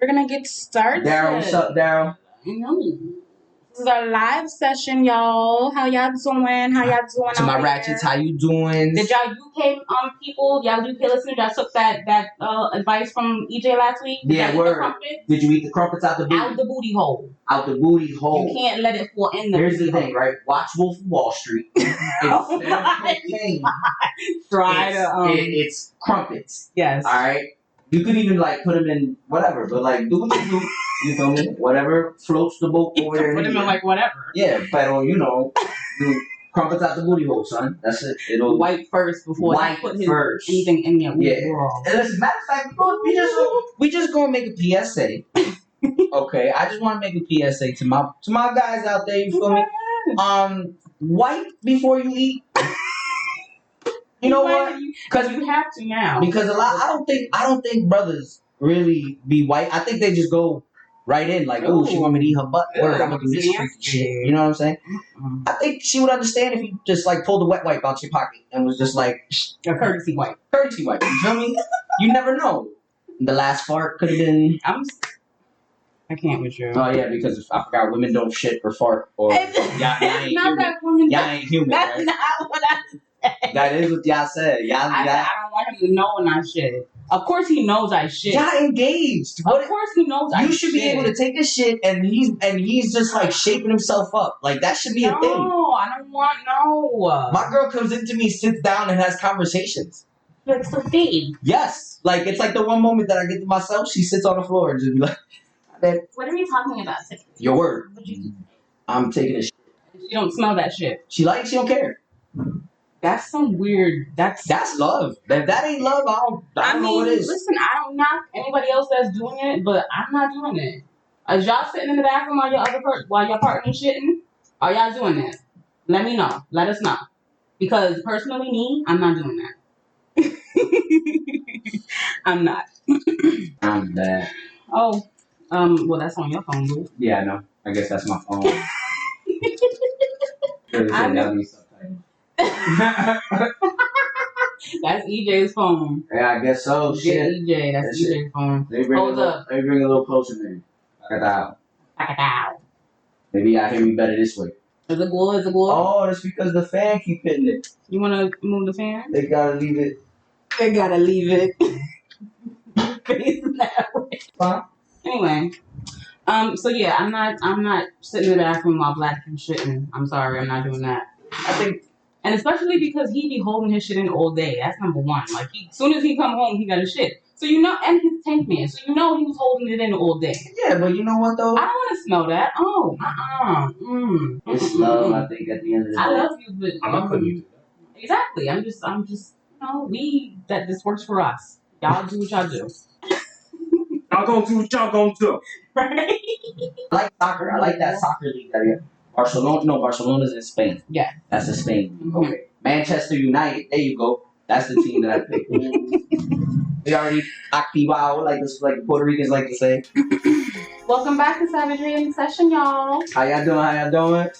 We're gonna get started. Daryl, what's up, Daryl? This is our live session, y'all. How y'all doing? How y'all doing? To my ratchets, how you doing? Did y'all UK people, y'all UK listeners, y'all took that advice from EJ last week? Yeah, word. Did you eat the crumpets out the booty? Out the booty hole. Out the booty hole. You can't let it fall in the Here's booty the thing, right? Watch Wolf of Wall Street. Instead of cocaine, it's crumpets. Yes. All right. You could even like put them in whatever, but like do what you do. You feel me? Whatever floats the boat over there. Put them in like whatever. Yeah, but you know, do crumpets out the booty hole, son. That's it. It'll wipe first before wipe you put first. anything in there. Yeah. And listen, matter of fact, we just gonna make a PSA. Okay, I just want to make a PSA to my guys out there. You feel me? Wipe before you eat. You know what? Because you have to now. Because I don't think brothers really be white. I think they just go right in like, oh, she want me to eat her butt. Word, I'm gonna do this freaky shit. You know what I'm saying? Mm-hmm. I think she would understand if you just like pulled the wet wipe out your pocket and was just like a courtesy wipe. Courtesy wipe. You feel me? You never know. The last fart could have been. I can't with you. Oh yeah, because I forgot women don't shit or fart or y'all ain't human. Y'all ain't human. That's right? not what I said. That is what y'all said. I don't want him to know when I shit. Of course he knows I shit. Y'all engaged. Of course he knows I shit. You should be able to take a shit and he's just like shaping himself up. Like that should be a thing. No, I don't want My girl comes into me, sits down, and has conversations. Like the thing. Yes. Like it's like the one moment that I get to myself, she sits on the floor and just be like, what are you talking about? Your word. I'm taking a shit. She don't smell that shit. She don't care. That's some weird. That's love. If that ain't love, I don't know what it is. Listen, I don't knock anybody else that's doing it, but I'm not doing it. Is y'all sitting in the bathroom while your partner's shitting? Are y'all doing that? Let me know. Let us know. Because personally, me, I'm not doing that. I'm not. I'm bad. Oh, well, that's on your phone, boo. Yeah, I know. I guess that's my phone. That's EJ's phone. Yeah, I guess so. Shit. EJ, that's EJ's phone. Let me bring it a little closer, man. Back it out. Maybe y'all hear me better this way. Is it good? Oh, that's because the fan keep hitting it. You want to move the fan? They gotta leave it. Facing that way. Huh? Anyway. So yeah, I'm not sitting in the bathroom while black people shitting. I'm sorry, I'm not doing that. I think, and especially because he be holding his shit in all day. That's number one. Like, as soon as he come home, he got his shit. So you know, and he's a tank man, so you know he was holding it in all day. Yeah, but you know what though? I don't want to smell that. Oh, It's love, I think, at the end of the day. I love you, but I'm not putting you through that. Exactly. I'm just, this works for us. Y'all do what y'all do. Y'all gonna do what y'all gonna do. Right? I like soccer. I like that soccer league that here. Barcelona's in Spain. Yeah. That's in Spain. Mm-hmm. Okay. Manchester United. There you go. That's the team that I picked. They already activado, like the Puerto Ricans like to say. Welcome back to Savagery In Session, y'all. How y'all doing?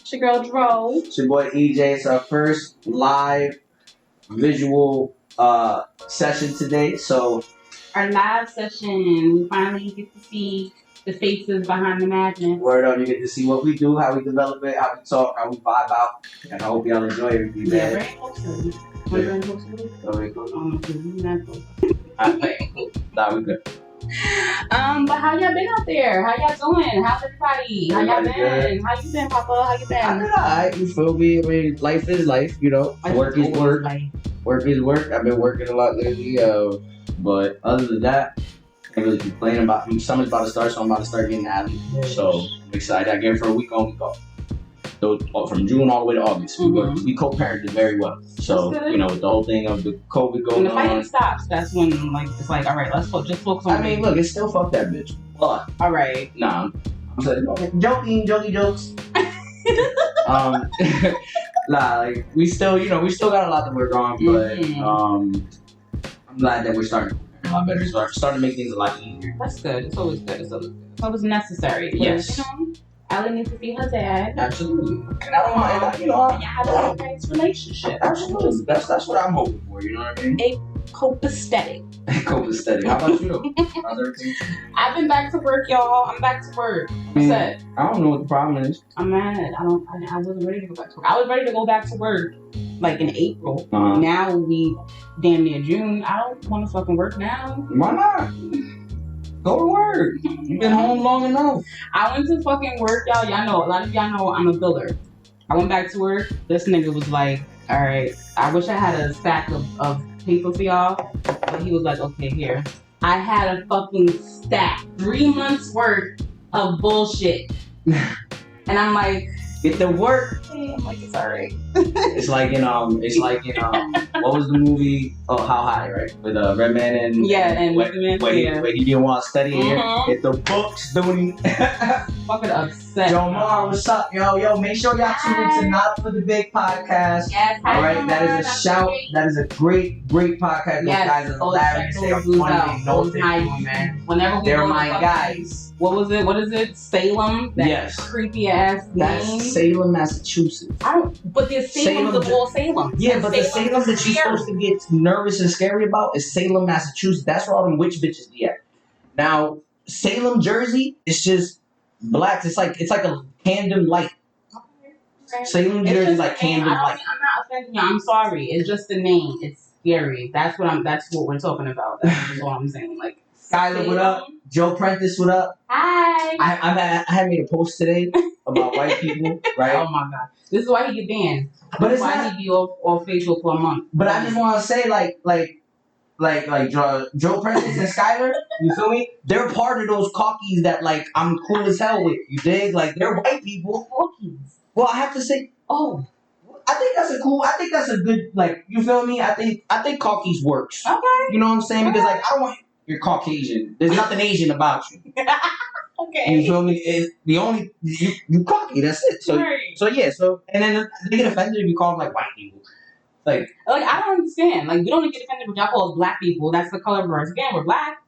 It's your girl, Dro. It's your boy, EJ. It's our first live visual session today. So, our live session, we finally get to see the faces behind the madness. Word on, you get to see what we do, how we develop it, how we talk, how we vibe out. And I hope y'all enjoy everything. Yeah, very close to it. Very close to it? Very close. Nah, we good. But how y'all been out there? How y'all doing? How's everybody? How y'all been? Good. How you been, Papa? How you been? I've been alright, you feel me? I mean, life is life, you know. Work is work. Work is work. I've been working a lot lately, but other than that, I can't really complain about it. Summer's about to start, so I'm about to start getting out. So I'm excited. I get it for a week on, week off. So from June all the way to August, we co-parented very well. So you know, with the whole thing of the COVID going on. When the fighting stops, that's when it's like, all right, let's just focus on. I mean, look, it's still fuck that bitch. But all right, nah, I'm saying jokey jokes. Nah, like we still got a lot to work on, but I'm glad that we're starting a lot better. So I'm starting to make things a lot easier. That's good. It's always good. It's always necessary. Yes. You know, Allie needs to see her dad. Absolutely. And I don't mind, y'all have a nice relationship. Absolutely. That's what I'm hoping for, you know what I mean? Copacetic. Copacetic. How about you? How's everything? I've been back to work, y'all. I'm back to work. Upset. I don't know what the problem is. I'm mad. I wasn't ready to go back to work. I was ready to go back to work like in April. Now we damn near June. I don't want to fucking work now. Why not? Go to work. You've been home long enough. I went to fucking work, y'all. Y'all know, a lot of y'all know I'm a builder. I went back to work. This nigga was like, all right, I wish I had a stack of paper for y'all. But he was like, okay, here. I had a fucking stack. 3 months worth of bullshit. And I'm like, get to work. I'm like, it's alright. It's like in what was the movie? Oh, How High, right? With Redman and when he didn't want to study here. Hit the books, dude. Fucking upset. Yo, Mar, what's up, yo? Make sure y'all tune in to Not for the Big podcast. Yes, all right, that is a shout. That is a great podcast. Those guys are hilarious. They are funny. They know what they're doing, man. Whenever they're my guys. What was it? What is it? Salem? That creepy ass name. That's Salem, Massachusetts. But there's Salem of all Salem. Yeah, but the Salem that you're supposed to get nervous and scary about is Salem, Massachusetts. That's where all them witch bitches be at. Now, Salem, Jersey, it's just blacks. It's like a Camden Light. Salem, Jersey is like Camden Light. I'm not offending you. I'm sorry. It's just the name. It's scary. That's what we're talking about. That's what I'm saying. Like, Skylar, what up? Joe Prentice, what up? Hi. I had made a post today about white people, right? Oh my god, this is why he get banned. But it's why he be off Facebook for a month. But I just want to say, like Joe Prentice and Skylar, you feel me? They're part of those cockies that like I'm cool as hell with. You dig? Like they're white people. Cockies. Well, I have to say, I think that's a good, like, you feel me? I think cockies works. Okay. You know what I'm saying? Because like I don't want you're Caucasian. There's nothing Asian about you. Okay. You feel me? It's the only you cocky. That's it. So and then they get offended if you call them like white people. Like I don't understand. Like we don't get offended when y'all call us black people. That's the color of our skin. We're black.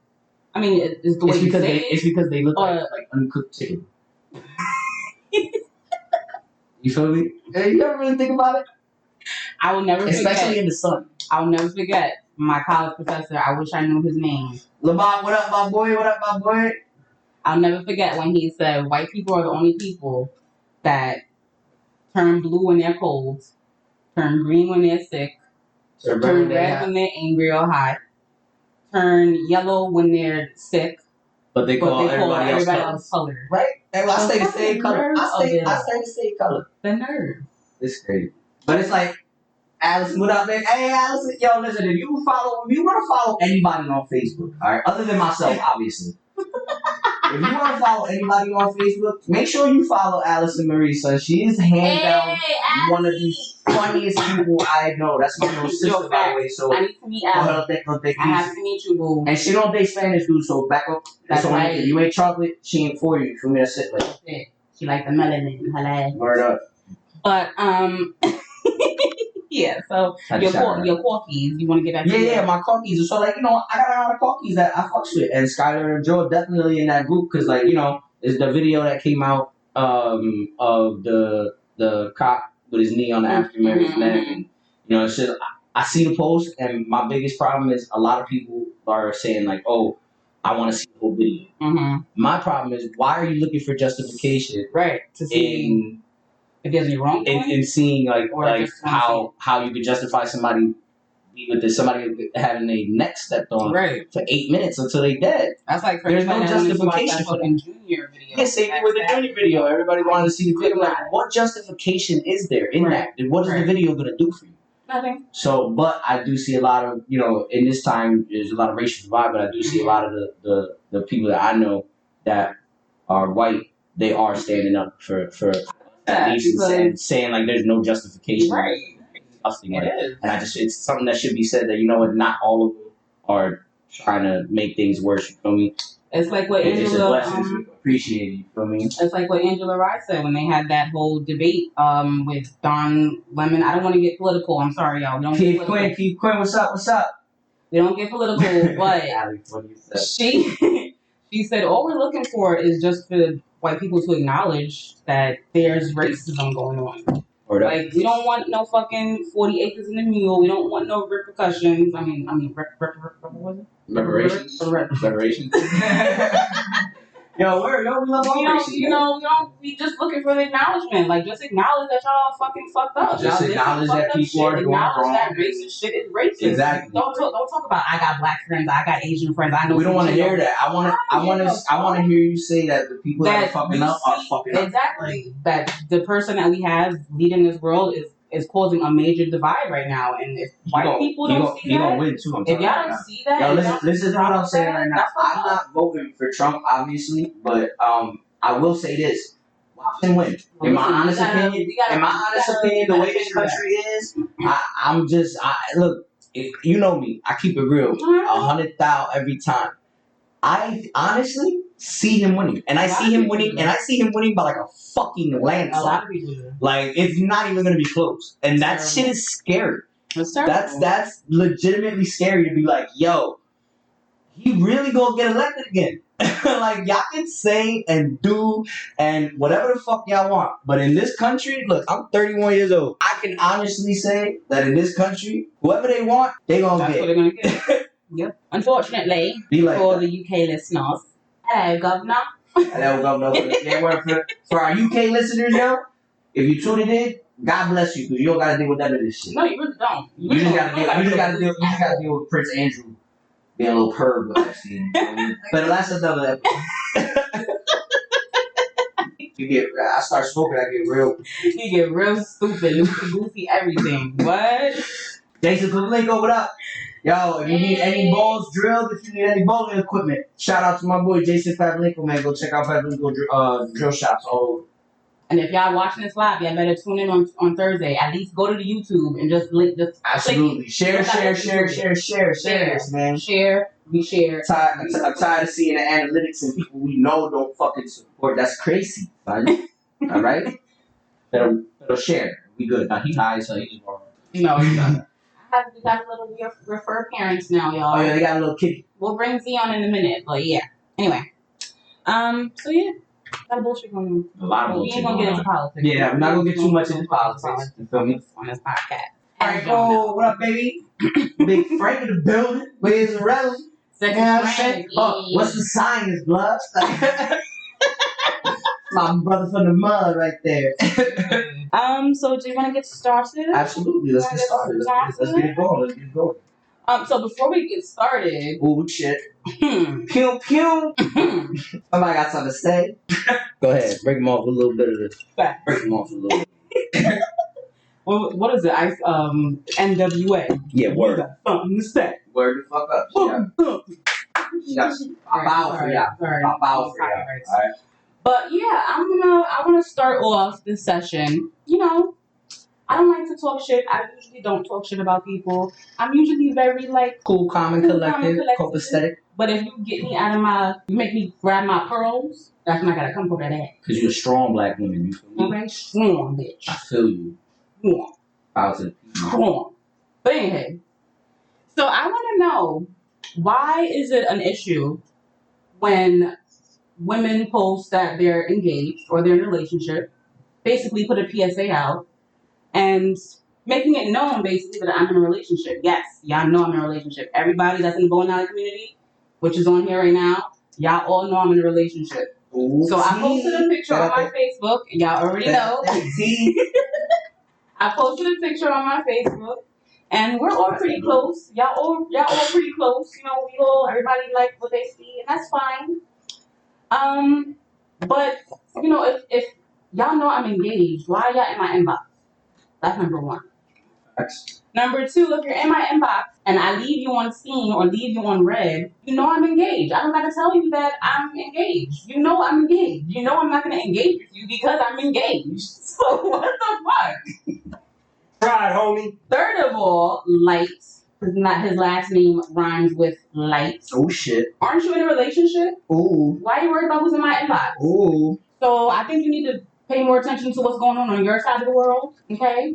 I mean, it's the way you say it. It's because they look like uncooked chicken. You feel me? You ever really think about it? I will never forget. Especially in the sun. I will never forget my college professor. I wish I knew his name. Lamont, what up, my boy? What up, my boy? I'll never forget when he said, white people are the only people that turn blue when they're cold, turn green when they're sick, turn red when they're angry or hot, turn yellow when they're sick, but they call everybody else colored. Right? And I stay the same color. I stay the same color. The nerve. It's crazy. But it's like, Allison, what up, man? Hey, Allison, yo, listen, if you want to follow anybody on Facebook, all right, other than myself, obviously. If you want to follow anybody on Facebook, make sure you follow Allison Marie, son. She is hands down one of the funniest people I know. That's my little sister, by the way. So I need to meet Allison. I have to meet you, boo. And she don't date Spanish dudes, so back up. That's right. If you ain't chocolate, she ain't for you. For me, that's it. Like, she like the melanin in her leg. Word up. But yeah. So your corkies, you want to get back? Yeah, my corkies. So like I got a lot of corkies that I fucks with, and Skylar and Joe are definitely in that group because like it's the video that came out of the cop with his knee on the African American's neck, and it's just I see the post, and my biggest problem is a lot of people are saying like, oh, I want to see the whole video. My problem is why are you looking for justification? Right. To see if there's any wrong. In seeing like how you could justify somebody having their neck stepped on for 8 minutes until they dead. That's like there's no justification for that. Junior video. Yeah, same with the Junior video. Everybody wanted to see the video. Like, what justification is there in that? And what is the video gonna do for you? Nothing. So, but I do see a lot of in this time there's a lot of racial divide, but I do see a lot of the people that I know that are white. They are standing up for at least and saying like there's no justification. Right. And it's something that should be said that not all of them are trying to make things worse. You feel me? It's like what it's a blessing to appreciate it. You feel me? It's like what Angela Rye said when they had that whole debate with Don Lemon. I don't want to get political. I'm sorry, y'all. We don't get political. Keith Quinn, what's up? We don't get political, but she said all we're looking for is just for white people to acknowledge that there's racism going on. Like, we don't want no fucking 40 acres in the mule. We don't want no repercussions. What was it? Reparations. Reparations. Yo, we love we just looking for the acknowledgement. Like, just acknowledge that y'all fucking fucked up. Just acknowledge that people are doing wrong. Acknowledge that racist shit is racist. Exactly. Don't talk about I got black friends, I got Asian friends. I know. We don't want to hear that. I want to hear you say that the people that are fucking up are fucking up. Exactly. That the person that we have leading this world is causing a major divide right now, and if white people don't see that, gonna win too. If y'all don't see that, yo, listen to what I'm saying right now. I'm not voting for Trump, obviously, but I will say this: watch him win. In my honest opinion, the way this country is, look. If you know me, I keep it real, 100,000 every time. I honestly see him winning, and I see him winning by like a fucking landslide. A lot of people do. Like, it's not even gonna be close, and that shit is scary. That's legitimately scary to be like, yo, he really gonna get elected again. Like, y'all can say and do and whatever the fuck y'all want, but in this country, look, I'm 31 years old. I can honestly say that in this country, whoever they want, they gonna That's get. What they're gonna get. Yep. Unfortunately, for the UK listeners, hello, Governor. Hello, Governor. For our UK listeners, yo, if you tuned in, God bless you, because you don't gotta deal with that of this shit. No, you really don't. You just gotta deal with Prince Andrew being a little perv with that scene. But that's another episode. I start smoking, I get real. You get real stupid, goofy, everything. What? Jason Pavlenko, what up? Yo, if you need any balls drilled, if you need any bowling equipment, shout out to my boy Jason Pavlenko, man. Go check out Pavlenko drill shops all over. And if y'all watching this live, y'all better tune in on Thursday. At least go to the YouTube and just absolutely share this, man. Share. I'm tired of seeing the analytics and people we know don't fucking support. That's crazy, man. All right, better share. We good. Now he high, so he's wrong. No, he's not. We got a little refer parents now, y'all. Oh yeah, they got a little kitty. We'll bring Zion in a minute, but yeah. Anyway, so yeah. A lot of bullshit going on. A lot of bullshit. We ain't gonna get into politics. Yeah, I'm not gonna get too much into politics. You feel me? On this podcast. Alright, oh, what up, baby? Big Frank in the building. Where's the rally? Second what's the sign? Is blood? My brother from the mud right there. So do you want to get started? Absolutely. Let's get started. Let's get it going. So before we get started, oh shit. Pew pew. Somebody got something to say. Go ahead. Break them off with a little bit of this. Break them off a little bit. What is it? NWA. Yeah, word. You got something to say. Word the fuck up. I'll bow for y'all. Alright. But yeah, I wanna start off this session. You know, I don't like to talk shit. I usually don't talk shit about people. I'm usually very cool, calm and collected, copacetic. But if you get me out of you make me grab my pearls, that's when I gotta come for that ass. Cause you're a strong black woman, you feel me? Okay, strong bitch. I feel you. Strong. Strong. But anyway, so I want to know, why is it an issue when women post that they're engaged or they're in a relationship, basically put a PSA out, and making it known basically that I'm in a relationship? Yes, y'all know I'm in a relationship. Everybody that's in the Bowling Alley community, which is on here right now, y'all all know I'm in a relationship. Ooh, so I posted a picture on my Facebook, and y'all already know. I posted a picture on my Facebook, and we're all pretty close. Y'all all pretty close. You know, everybody like what they see, and that's fine. But you know, if y'all know I'm engaged, why are y'all in my inbox? That's number one. Number two, if you're in my inbox and I leave you on seen or leave you on read, you know I'm engaged. I don't gotta tell you that I'm engaged. You know I'm engaged. You know I'm not gonna engage with you because I'm engaged. So what the fuck? Pride, homie. Third of all, Light. Not his last name rhymes with light. Oh shit. Aren't you in a relationship? Ooh. Why are you worried about who's in my inbox? Ooh. So I think you need to pay more attention to what's going on your side of the world, okay?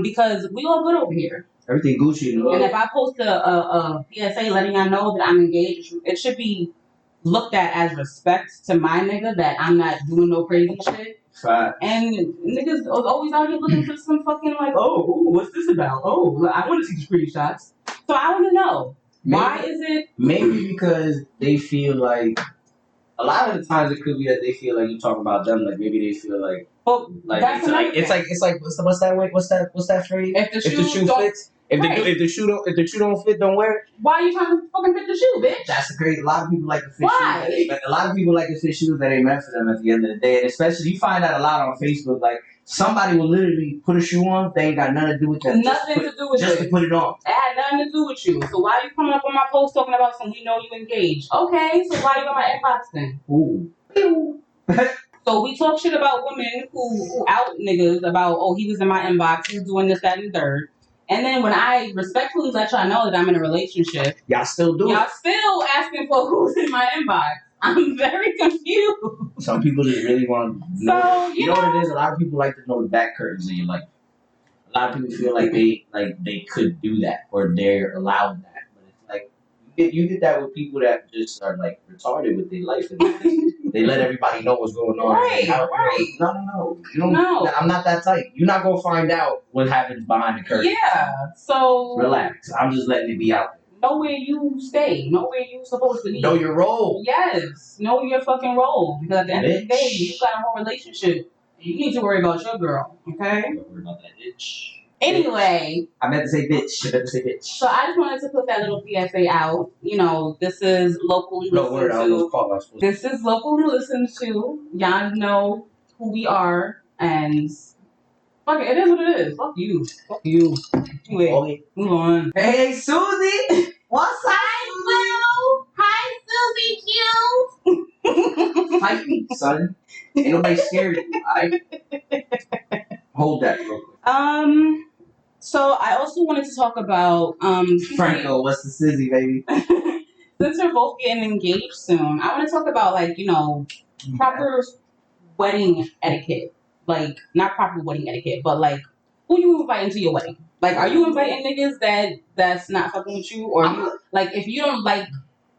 Because we all good over here. Everything Gucci. And if I post a PSA letting y'all know that I'm engaged, it should be looked at as respect to my nigga, that I'm not doing no crazy shit. Fact. And niggas was always out here looking for some fucking like, oh, what's this about? Oh, I want to see the screenshots. So I want to know, why is it? Maybe because they feel like, a lot of the times it could be that they feel like you talk about them, like maybe they feel like, that's it's like what's that phrase? If the shoe fits, if the shoe don't fit, don't wear it. Why are you trying to fucking fit the shoe, bitch? That's crazy. A lot of people like to fit shoes. A lot of people like to fit shoes that ain't meant for them at the end of the day, and especially you find that a lot on Facebook. Like somebody will literally put a shoe on, they ain't got nothing to do with that. Nothing to do with just to put it on. It had nothing to do with you. So why are you coming up on my post talking about some? We know you engaged. Okay, so why you on my inbox then? Ooh. So we talk shit about women who out niggas about, oh, he was in my inbox, he's doing this, that, and the third. And then when I respectfully let y'all know that I'm in a relationship, y'all still do y'all still asking for who's in my inbox. I'm very confused. Some people just really want to know. So, you know what it is? A lot of people like to know the back curtains of your life. A lot of people feel like they could do that or they're allowed that. But it's like you get that with people that just are like retarded with their life. They let everybody know what's going on. Right. No. No. I'm not that type. You're not gonna find out what happens behind the curtain. Yeah. So relax. I'm just letting it be out there. Know where you stay. Know where you supposed to be. Know your role. Yes. Know your fucking role. Because at the end of the day, you got a whole relationship. You need to worry about your girl. Okay? Don't worry about that bitch. Anyway. I meant to say bitch. So I just wanted to put that little PSA out. You know, this is locally listened to. This is locally listened to. Y'all know who we are. And fuck it. It is what it is. Fuck you. Fuck you. Anyway, okay. Move on. Hey, Susie. What's up? Hi, Susie Q. Fight me, son. Ain't nobody scared of you, alright? Hold that real quick. So I also wanted to talk about Franco, what's the sizzy, baby? Since we're both getting engaged soon, I want to talk about proper wedding etiquette. Like not proper wedding etiquette, but like who you inviting to your wedding? Like, are you inviting niggas that's not fucking with you, or you like if you don't like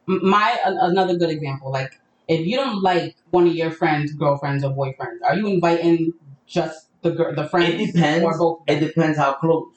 another good example, like if you don't like one of your friends' girlfriends or boyfriends, are you inviting just the friends? It depends. Or both? It depends how close.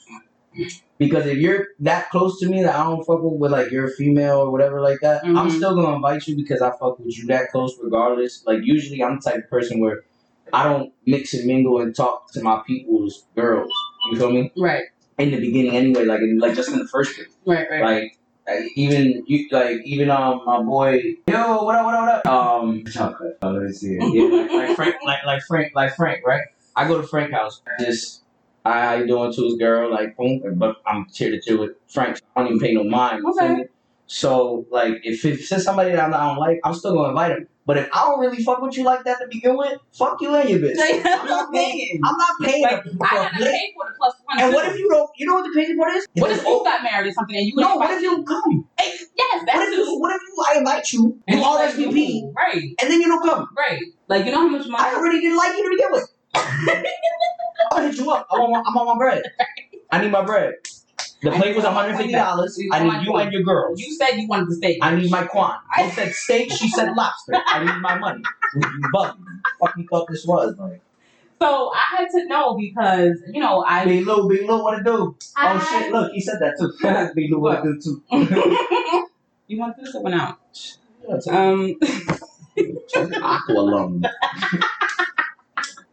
Because if you're that close to me that I don't fuck with like you're a female or whatever like that, I'm still gonna invite you because I fuck with you that close regardless. Like usually I'm the type of person where I don't mix and mingle and talk to my people's girls. You feel me? Right. In the beginning anyway, like just in the first place. Right. Like even my boy, yo, what up? Chocolate. Let me see it. Yeah, like Frank, right? I go to Frank's house. Just how you doing to his girl, like boom, but I'm here to chill with Frank. So I don't even pay no mind. Okay. So like if it's somebody that I don't like, I'm still gonna invite him. But if I don't really fuck with you like that to begin with, fuck you and your bitch. I'm not paying. Like, I gotta pay for the plus one. And what if you don't? You know what the crazy part is? What if you got married or something and you? No. What if you don't come? Yes, that's what if I invite you? You RSVP, right? And then you don't come, right? Like you know how much money? I already didn't like you to begin with. I'll hit you up. I'm on my bread. I need my bread. The plate was $150. I need you and your girls. You said you wanted the steak. I need my quan. I said steak. She said lobster. I need my money. You bugged me. Fuck you thought this was like. So I had to know because Big Lou, what it do? Oh shit! Look, he said that too. Big Lou, what it do too? You want this or one out? Aqua alone.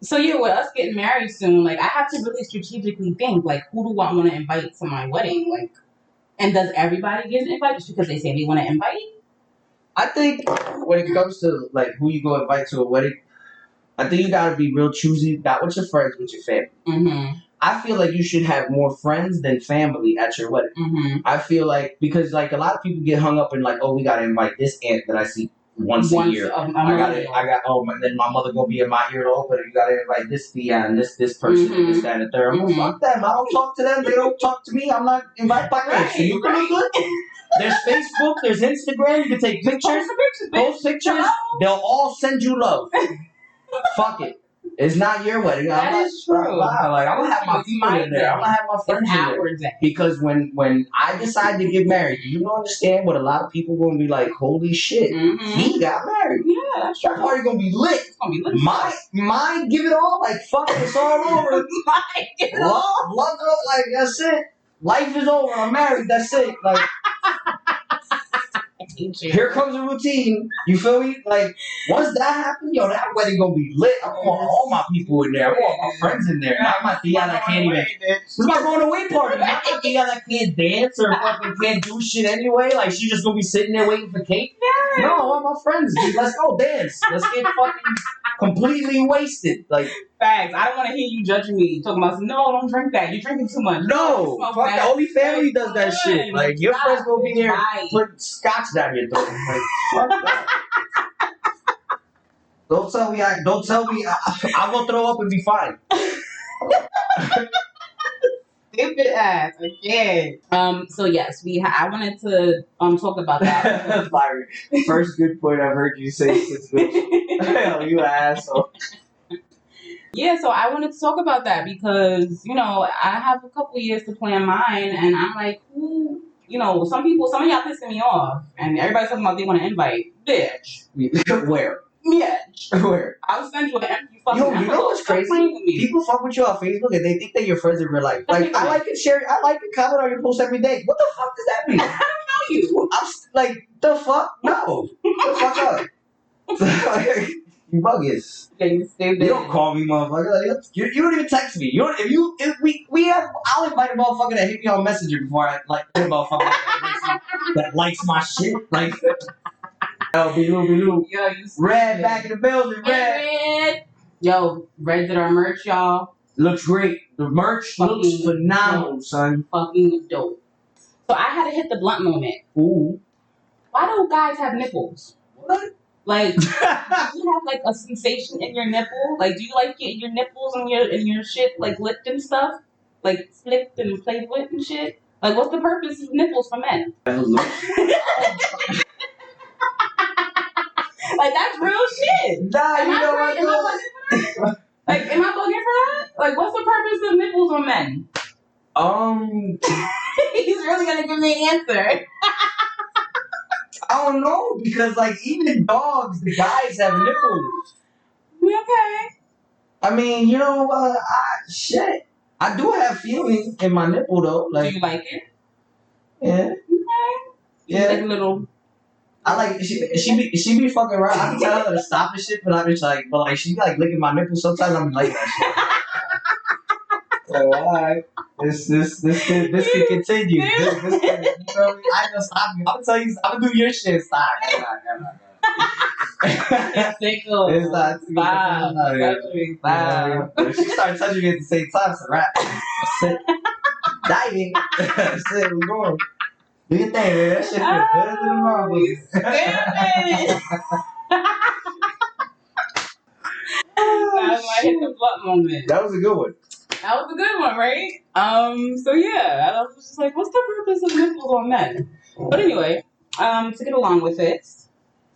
So yeah, with us getting married soon, like I have to really strategically think, like, who do I want to invite to my wedding? Like, and does everybody get an invite just because they say they want to invite? I think when it comes to like who you go invite to a wedding, I think you gotta be real choosy. Not with your friends, with your family. Mm-hmm. I feel like you should have more friends than family at your wedding. Mm-hmm. I feel like because like a lot of people get hung up in like, oh, we gotta invite this aunt that I see once a year. Then my mother gonna be in my ear to open it. You gotta invite this Thea and this person and this, that, and the third. I'm fuck them. I don't talk to them. They don't talk to me. I'm not invited by them. So you can look good. There's Facebook. There's Instagram. You can take pictures. Post pictures. They'll all send you love. Fuck it. It's not your wedding. That is true. Like I'm gonna have my people in there. I'm gonna have my friends in there. Because when I decide to get married, you don't understand what a lot of people gonna be like. Holy shit, he got married. Yeah, that's true. That party gonna be lit. It's gonna be lit. Mine, give it all. Like fuck, it's all over. Mine, give it all. Love it, like that's it. Life is over. I'm married. That's it. Like. Here comes a routine. You feel me? Like, once that happens, yo, that wedding gonna be lit. I want all my people in there. I want my friends in there. Not my tia that can't even. It's my going away party. Not my tia that can't dance or fucking can't do shit anyway. Like, she just gonna be sitting there waiting for cake. No, I want my friends. Dude. Let's go dance. Let's get fucking completely wasted. Like, facts. I don't want to hear you judging me. Talking about, no, don't drink that. You're drinking too much. No, fuck that. Only family does that shit. Like, your friends gonna be there put scotch down your throat. Like, fuck that. Don't tell me I'm gonna throw up and be fine. Stupid ass again. So yes, I wanted to talk about that. First good point I've heard you say since hell, you asshole. Yeah, so I wanted to talk about that because, you know, I have a couple years to plan mine, and I'm like, who, you know, some of y'all pissing me off, and everybody's talking about they want to invite. Bitch. Where? Bitch. Where? I'll send you an empty fucking Yo, you know what's crazy? People fuck with you on Facebook and they think that you're friends in real life. Like, I like and comment on your post every day. What the fuck does that mean? I don't know you. I'm like, the fuck? No. The fuck up. You buggers. You don't call me motherfucker. Like, you don't even text me. I'll invite a motherfucker that hit me on Messenger before I like a motherfucker that likes my shit. Like Yo, Red back in the building, Red. Yo, Red did our merch, y'all. Looks great. The merch looks phenomenal, son. Fucking dope. So I had to hit the blunt moment. Ooh. Why don't guys have nipples? What? Like, do you have like a sensation in your nipple? Like, do you like your nipples and your shit like licked and stuff? Like flipped and played with and shit? Like, what's the purpose of nipples for men? Like, that's real shit. Nah, am I bugging for that? Like, am I bugging for that? Like, what's the purpose of nipples on men? He's really gonna give me an answer. I don't know, because like even dogs, the guys have nipples. Okay. I mean, you know, shit. I do have feelings in my nipple though. Like, do you like it? Yeah. Okay. Yeah. Like a little. I like she be fucking around. I can tell her to stop and shit, but I'm just like, she be like licking my nipples. Sometimes I'm like that shit. So alright, this can continue. This can, you know, I ain't gonna stop you. I'm gonna tell you. I'm gonna do your shit. Stop. It's tickle. It's not. Stop. If she started touching me at the same time, it's a wrap. That's it. Diving. That's it. We're going. Do your thing, man. That shit feels better than the marbles. That's why I hit the blunt moment. That was a good one. That was a good one, right? So yeah, I was just like, what's the purpose of nipples on men? But anyway, to get along with it,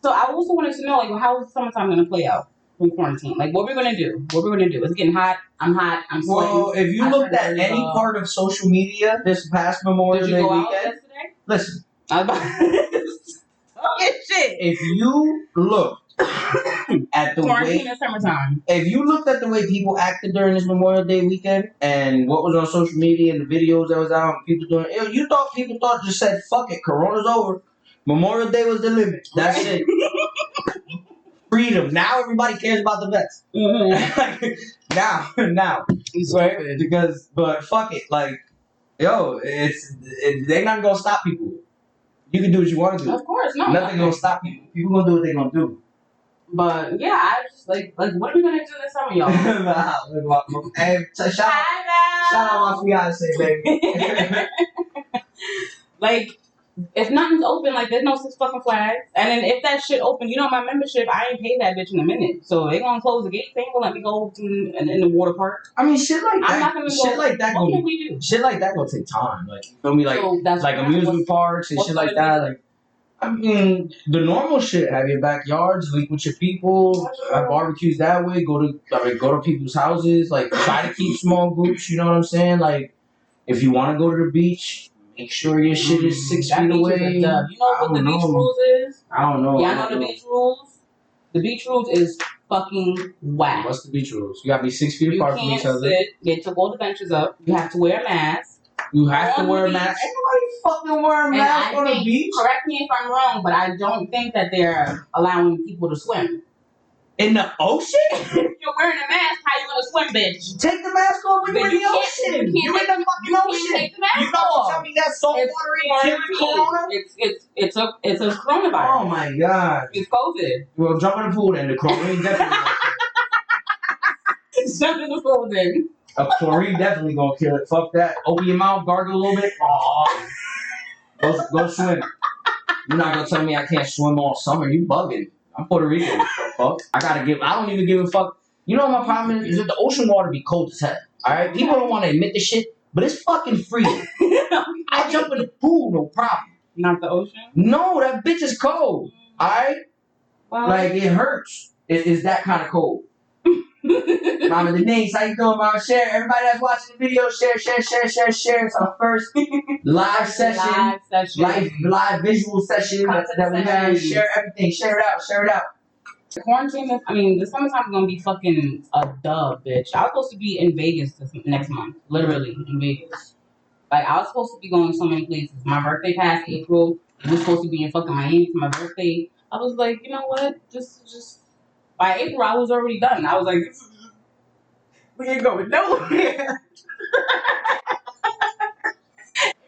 so I also wanted to know, like, how is summertime gonna play out in quarantine? Like, what we're gonna do? It's getting hot. I'm sweating. Well, if you looked at any part of social media this past Memorial Day weekend, yesterday? Listen. I was about shit. If you looked at the quarantine and summertime. If you looked at the way people acted during this Memorial Day weekend and what was on social media and the videos that was out and people doing it, you thought people just said, fuck it, Corona's over. Memorial Day was the limit. That's it. Freedom. Now everybody cares about the vets. Mm-hmm. now. Right? Because, but fuck it. Like, yo, they're not gonna stop people. You can do what you want to do. Of course, no. Nothing gonna stop people. People gonna do what they gonna do. But yeah, I just like what are we gonna do this summer, y'all? Hey, shout out my fiance, baby. Like, if nothing's open, like there's no Six fucking Flags, and then if that shit open, you know my membership, I ain't paid that bitch in a minute, so they gonna close the gate. They ain't gonna let me go in the water park. I mean, shit like that. I'm not gonna shit go. Like that. What can we do? Shit like that gonna take time. Like, you feel me? Like, so like amusement parks and shit like that. Like, I mean, the normal shit. Have your backyards, link with your people, have barbecues that way. Go to people's houses. Like, try to keep small groups. You know what I'm saying? Like, if you want to go to the beach, make sure your shit is 6 feet away. You know what the beach rules is? I don't know. Y'all know the beach rules? The beach rules is fucking whack. What's the beach rules? You gotta be 6 feet apart from each other. You can't sit. They took all the benches up. You have to wear a mask. You have to wear a mask. Ain't nobody fucking wear a mask on the beach. Correct me if I'm wrong, but I don't think that they're allowing people to swim. In the ocean? If you're wearing a mask, how you gonna swim, bitch? Take the mask off when you're in the ocean. You're in the fucking ocean. Take the mask you don't tell me that salt water ain't killing corona? It's a coronavirus. Oh my god. It's COVID. Well, jump in the pool then. The chlorine definitely jump in the pool then. A chlorine definitely gonna kill it. Fuck that. Open your mouth, gargle a little bit. Oh. Go swim. You're not gonna tell me I can't swim all summer. You bugging. I'm Puerto Rican. Fuck. I don't even give a fuck. You know what my problem is? Is that the ocean water be cold as hell. Alright? People don't want to admit this shit, but it's fucking freezing. I jump in the pool, no problem. Not the ocean? No, that bitch is cold. Alright? Well, like, it hurts. It's that kind of cold. Mama Denise, how you doing, Mama? Share. Everybody that's watching the video, share. It's our first live session. Live visual session that we have. Share everything. Share it out. The quarantine, the summertime is gonna be fucking a dub, bitch. I was supposed to be in Vegas next month. Literally, in Vegas. Like, I was supposed to be going so many places. My birthday passed April. We were supposed to be in fucking Miami for my birthday. I was like, you know what? Just by April, I was already done. I was like, we ain't going nowhere.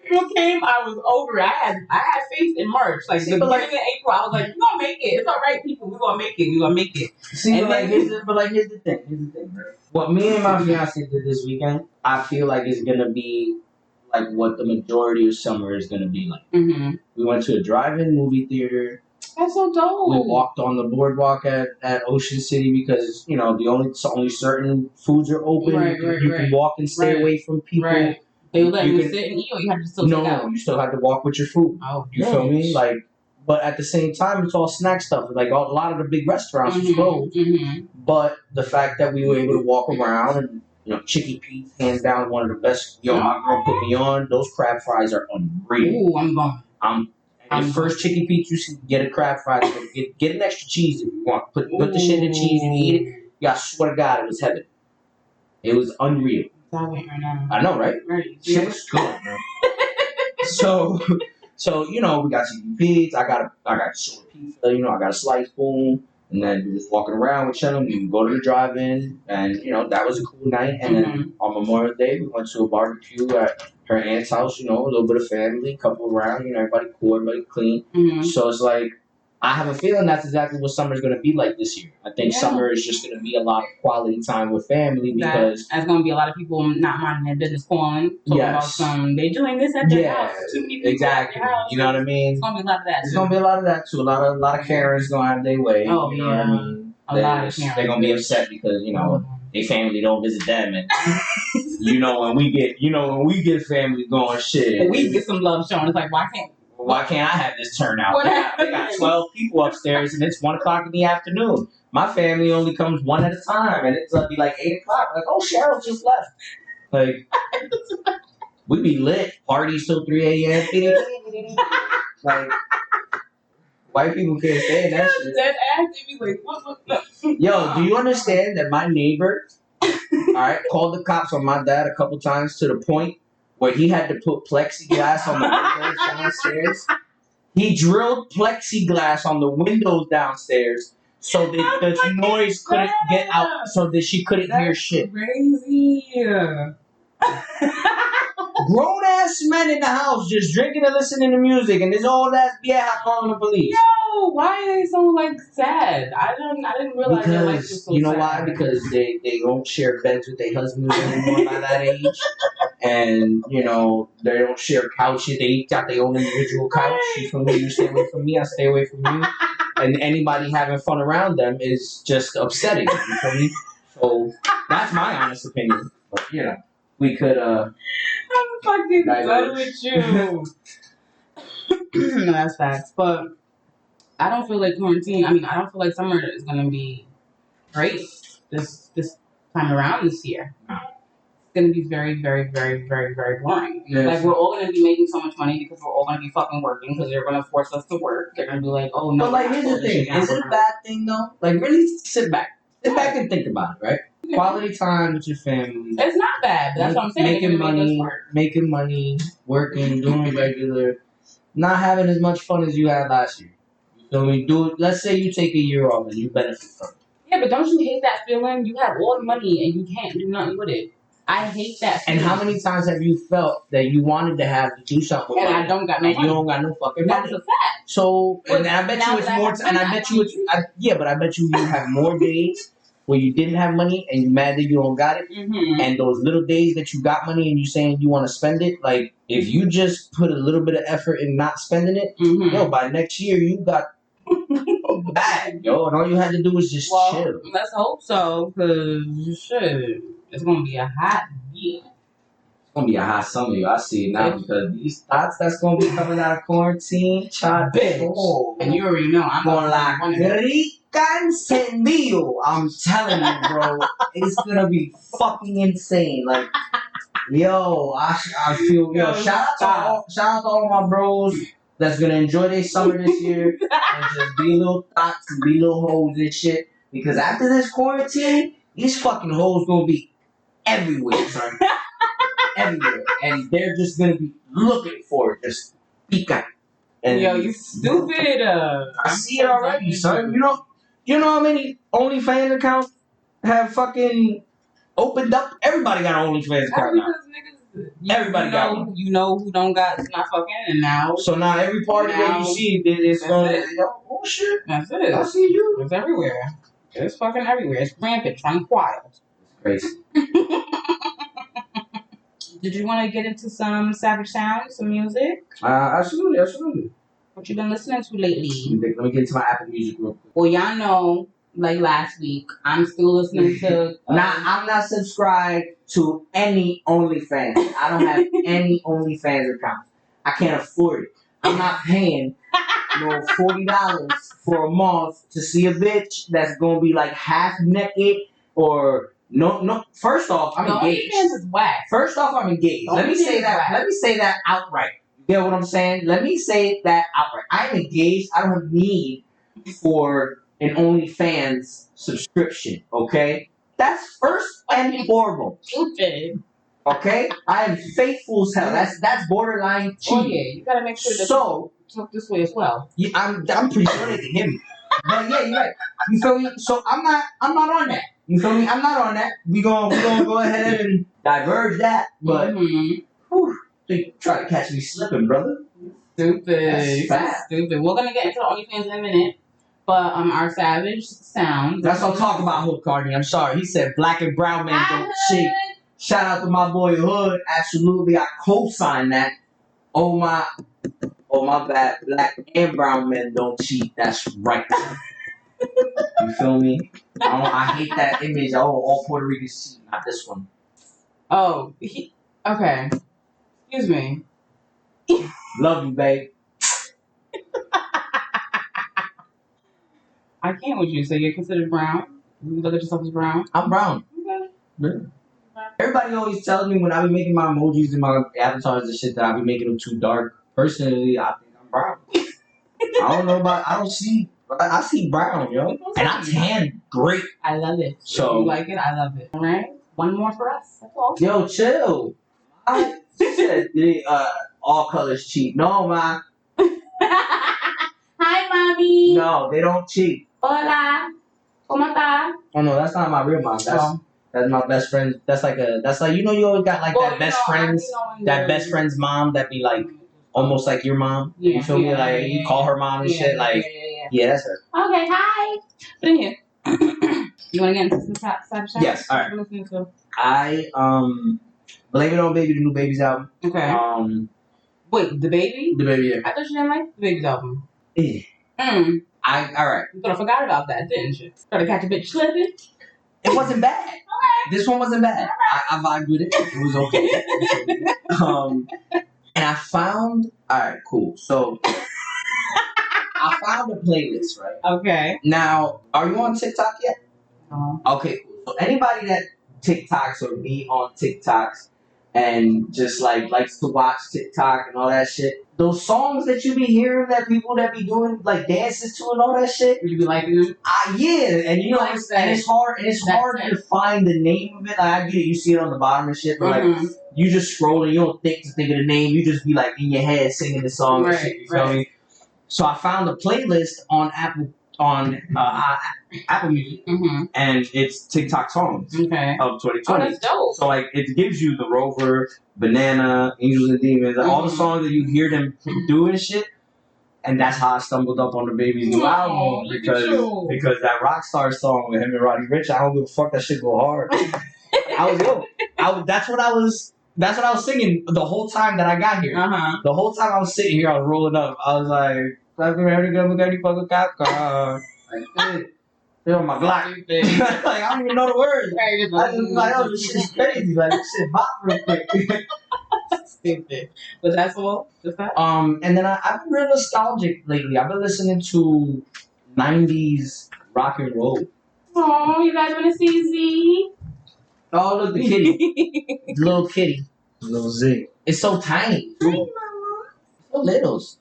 April came, I was over it. I had faith in March. Like, the beginning of April, I was like, we're gonna make it. It's all right, people. We're gonna make it. See, here's the thing, right? What me and my fiance did this weekend, I feel like is gonna be like what the majority of summer is gonna be like. Mm-hmm. We went to a drive-in movie theater. That's so dope. We walked on the boardwalk at Ocean City because, you know, only certain foods are open. You can walk and stay away from people. Right. They would let you sit and eat, or you have to still take out? No, you still have to walk with your food. Oh, you feel me? Like, but at the same time, it's all snack stuff. Like, a lot of the big restaurants are closed. Mm-hmm. But the fact that we were able to walk around and, you know, Chicky Pete's, hands down, one of the best. Yo, my girl put me on. Those crab fries are unreal. Ooh, I'm going. The first Chicky Pete's, you should get a crab fry. Get an extra cheese if you want. Put the shit in the cheese and eat it. Yeah, I swear to God, it was heaven. It was unreal. I know, right? Shit was good, man. So you know, we got Chicky Pete's. I got short pizza. You know, I got a slice boom. And then we just walking around with chilling. We go to the drive-in, and you know that was a cool night. And then on Memorial Day, we went to a barbecue at her aunt's house. You know, a little bit of family, couple around. You know, everybody cool, everybody clean. Mm-hmm. So it's like I have a feeling that's exactly what summer's gonna be like this year. I think summer is just gonna be a lot of quality time with family because there's gonna be a lot of people not minding their business, calling talking about they doing this at their house. Too many people at their house. You know what I mean? It's gonna be a lot of that. It's gonna be a lot of that too. A lot of Karens gonna have their way. Oh, you know what I mean? A lot of Karens. They're gonna be upset because you know their family don't visit them, and you know when we get family going, shit. We get some love shown. It's like why can't I have this turnout? They got 12 people upstairs and it's 1 o'clock in the afternoon. My family only comes one at a time and it's be like 8 o'clock. Like, oh, Cheryl just left. Like, we be lit. Parties till 3 a.m. Like, white people can't stand that shit. Dead ass, they be like, what? Yo, do you understand that my neighbor, alright, called the cops on my dad a couple times to the point where he had to put plexiglass on the windows downstairs. He drilled plexiglass on the windows downstairs so that the noise couldn't get out, so that she couldn't hear shit. Crazy. Grown ass men in the house just drinking and listening to music, and this old ass vieja calling the police. Yo, why are they so sad? I didn't realize their life was so sad. You know why? Because they don't share beds with their husbands anymore by that age. And, you know, they don't share couches. They each got their own individual couch. You feel me? You stay away from me, I stay away from you. And anybody having fun around them is just upsetting. You feel me? So that's my honest opinion. But, you know, we could, I'm fucking done with you. No, that's facts. But I don't feel like quarantine. I mean, I don't feel like summer is gonna be great this time around this year. It's gonna be very, very, very, very, very boring. Yes. Like we're all gonna be making so much money because we're all gonna be fucking working because they're gonna force us to work. They're gonna be like, oh no. But like, here's the thing: is it a bad thing though? Like, really sit back and think about it, right? Yeah. Quality time with your family. It's not bad. But that's what I'm saying. Making money, working, doing regular, not having as much fun as you had last year. You feel me? Let's say you take a year off and you benefit from it. Yeah, but don't you hate that feeling? You have all the money and you can't do nothing with it. I hate that feeling. And how many times have you felt that you wanted to do something with and money, I don't got no money. You don't got no fucking money. That's a fact. So, and I bet you it's more. And I bet you it's. But I bet you have more days where you didn't have money and you're mad that you don't got it. Mm-hmm. And those little days that you got money and you saying you want to spend it, like if you just put a little bit of effort in not spending it, yo, by next year you got a bag, yo, and all you had to do was just chill. Let's hope so, cause shit, it's gonna be a hot year. It's gonna be a hot summer, yo. I see it now because these thoughts that's gonna be coming out of quarantine, child, bitch. Oh, and you already know I'm gonna like rica encendido. I'm telling you, bro, it's gonna be fucking insane. Like, yo, I feel yo. Shout out to all my bros that's gonna enjoy their summer this year and just be little thoughts and be little hoes and shit. Because after this quarantine, these fucking hoes gonna be everywhere, son. Everywhere, and they're just gonna be looking for it, just pica. And yo, you stupid. I see it already, son. You know how many OnlyFans accounts have fucking opened up? Everybody got an OnlyFans account now. Everybody got one. You know who don't got not fucking, and now. So now every party that you see, it's going. Oh shit! That's it. I see you. It's everywhere. It's fucking everywhere. It's rampant. It's running wild. Crazy. Did you want to get into some Savage sounds, some music? Absolutely. What you been listening to lately? Let me get into my Apple Music real quick. Well, y'all know, like last week, I'm still listening to. I'm not subscribed to any OnlyFans. I don't have any OnlyFans account. I can't afford it. I'm not paying $40 for a month to see a bitch that's gonna be like half naked or. No. First off, I'm engaged. Is whack. First off, I'm engaged. Let me say that outright. You get what I'm saying? Let me say that outright. I'm engaged. I don't have need for an OnlyFans subscription. Okay, that's first and foremost. Stupid. Okay, I am faithful as hell. That's borderline cheating. Oh yeah, you gotta make sure that you talk this way as well. Yeah, I'm pretty sure they can hear me. But yeah, you're right. You feel me? So I'm not on that. You feel me? I'm not on that. We gonna go ahead and diverge that. But they try to catch me slipping, brother. Stupid. Stupid. We're gonna get into the OnlyFans in a minute. But our Savage sound. That's what I'm talking about, Hood Carney. I'm sorry. He said black and brown men don't cheat. Shout out to my boy Hood. Absolutely, I co-sign that. Oh my bad. Black and brown men don't cheat. That's right. You feel me? I hate that image. All Puerto Ricans cheat. Not this one. Oh, okay. Excuse me. Love you, babe. I can't with you. So you're considered brown? You look at yourself as brown? I'm brown. Okay. Really? Everybody always tells me when I be making my emojis and my avatars and shit that I be making them too dark. Personally, I think I'm brown. I see brown, yo. And I tan great. I love it. So you like it? I love it. All right? One more for us. That's all. Yo, chill. I said all colors cheat. No, ma. Hi, mommy. No, they don't cheat. Hola. ¿Cómo está? Oh no, that's not my real mom. That's my best friend. That's like you know you always got like that best friend's mom that be like almost like your mom. Yeah, you feel me? Like you call her mom and shit. Like that's her. Okay, hi. Put in here. You want to get into some side shots? Yes. All right. What are you listening to? I Blame It On Baby, the new Baby's album. Okay. Wait, the baby? The baby. Yeah. I thought you didn't like the Baby's album. Yeah. Alright. You could have forgot about that, didn't you? Try to catch a bitch slipping. It wasn't bad. Okay. This one wasn't bad. I vibed with it. It was okay. And I found. Alright, cool. So I found a playlist, right? Okay. Now, are you on TikTok yet? Oh. Okay, cool. So anybody that TikToks or be on TikToks and just like likes to watch TikTok and all that shit, those songs that you be hearing that people that be doing like dances to and all that shit, You be liking them? yeah, and you know, Like it's hard to find the name of it. Like, I get it, you see it on the bottom and shit, but like you just scrolling, you don't think to think of the name, you just be like in your head singing the song and shit. You feel me? So I found a playlist on Apple Music, and it's TikTok songs of 2020. Oh, that's dope. So like it gives you the Rover, Banana, Angels and Demons, all the songs that you hear them do and shit. And that's how I stumbled up on the Baby's new album because that Rockstar song with him and Roddy Ricch, I don't give a fuck, that shit go hard. That's what I was singing the whole time that I got here. The whole time I was sitting here, I was rolling up. I was like, like, feel my Glock. Like, I don't even know the words. I just like, oh, this shit is crazy. Like, this shit bop real quick. Stupid. But that's all? Just that? And then I've been real nostalgic lately. I've been listening to 90s rock and roll. Oh, you guys want to see Z? Oh, look, the kitty. Little kitty. Little Z. It's so tiny. Hi, Mama. So littles.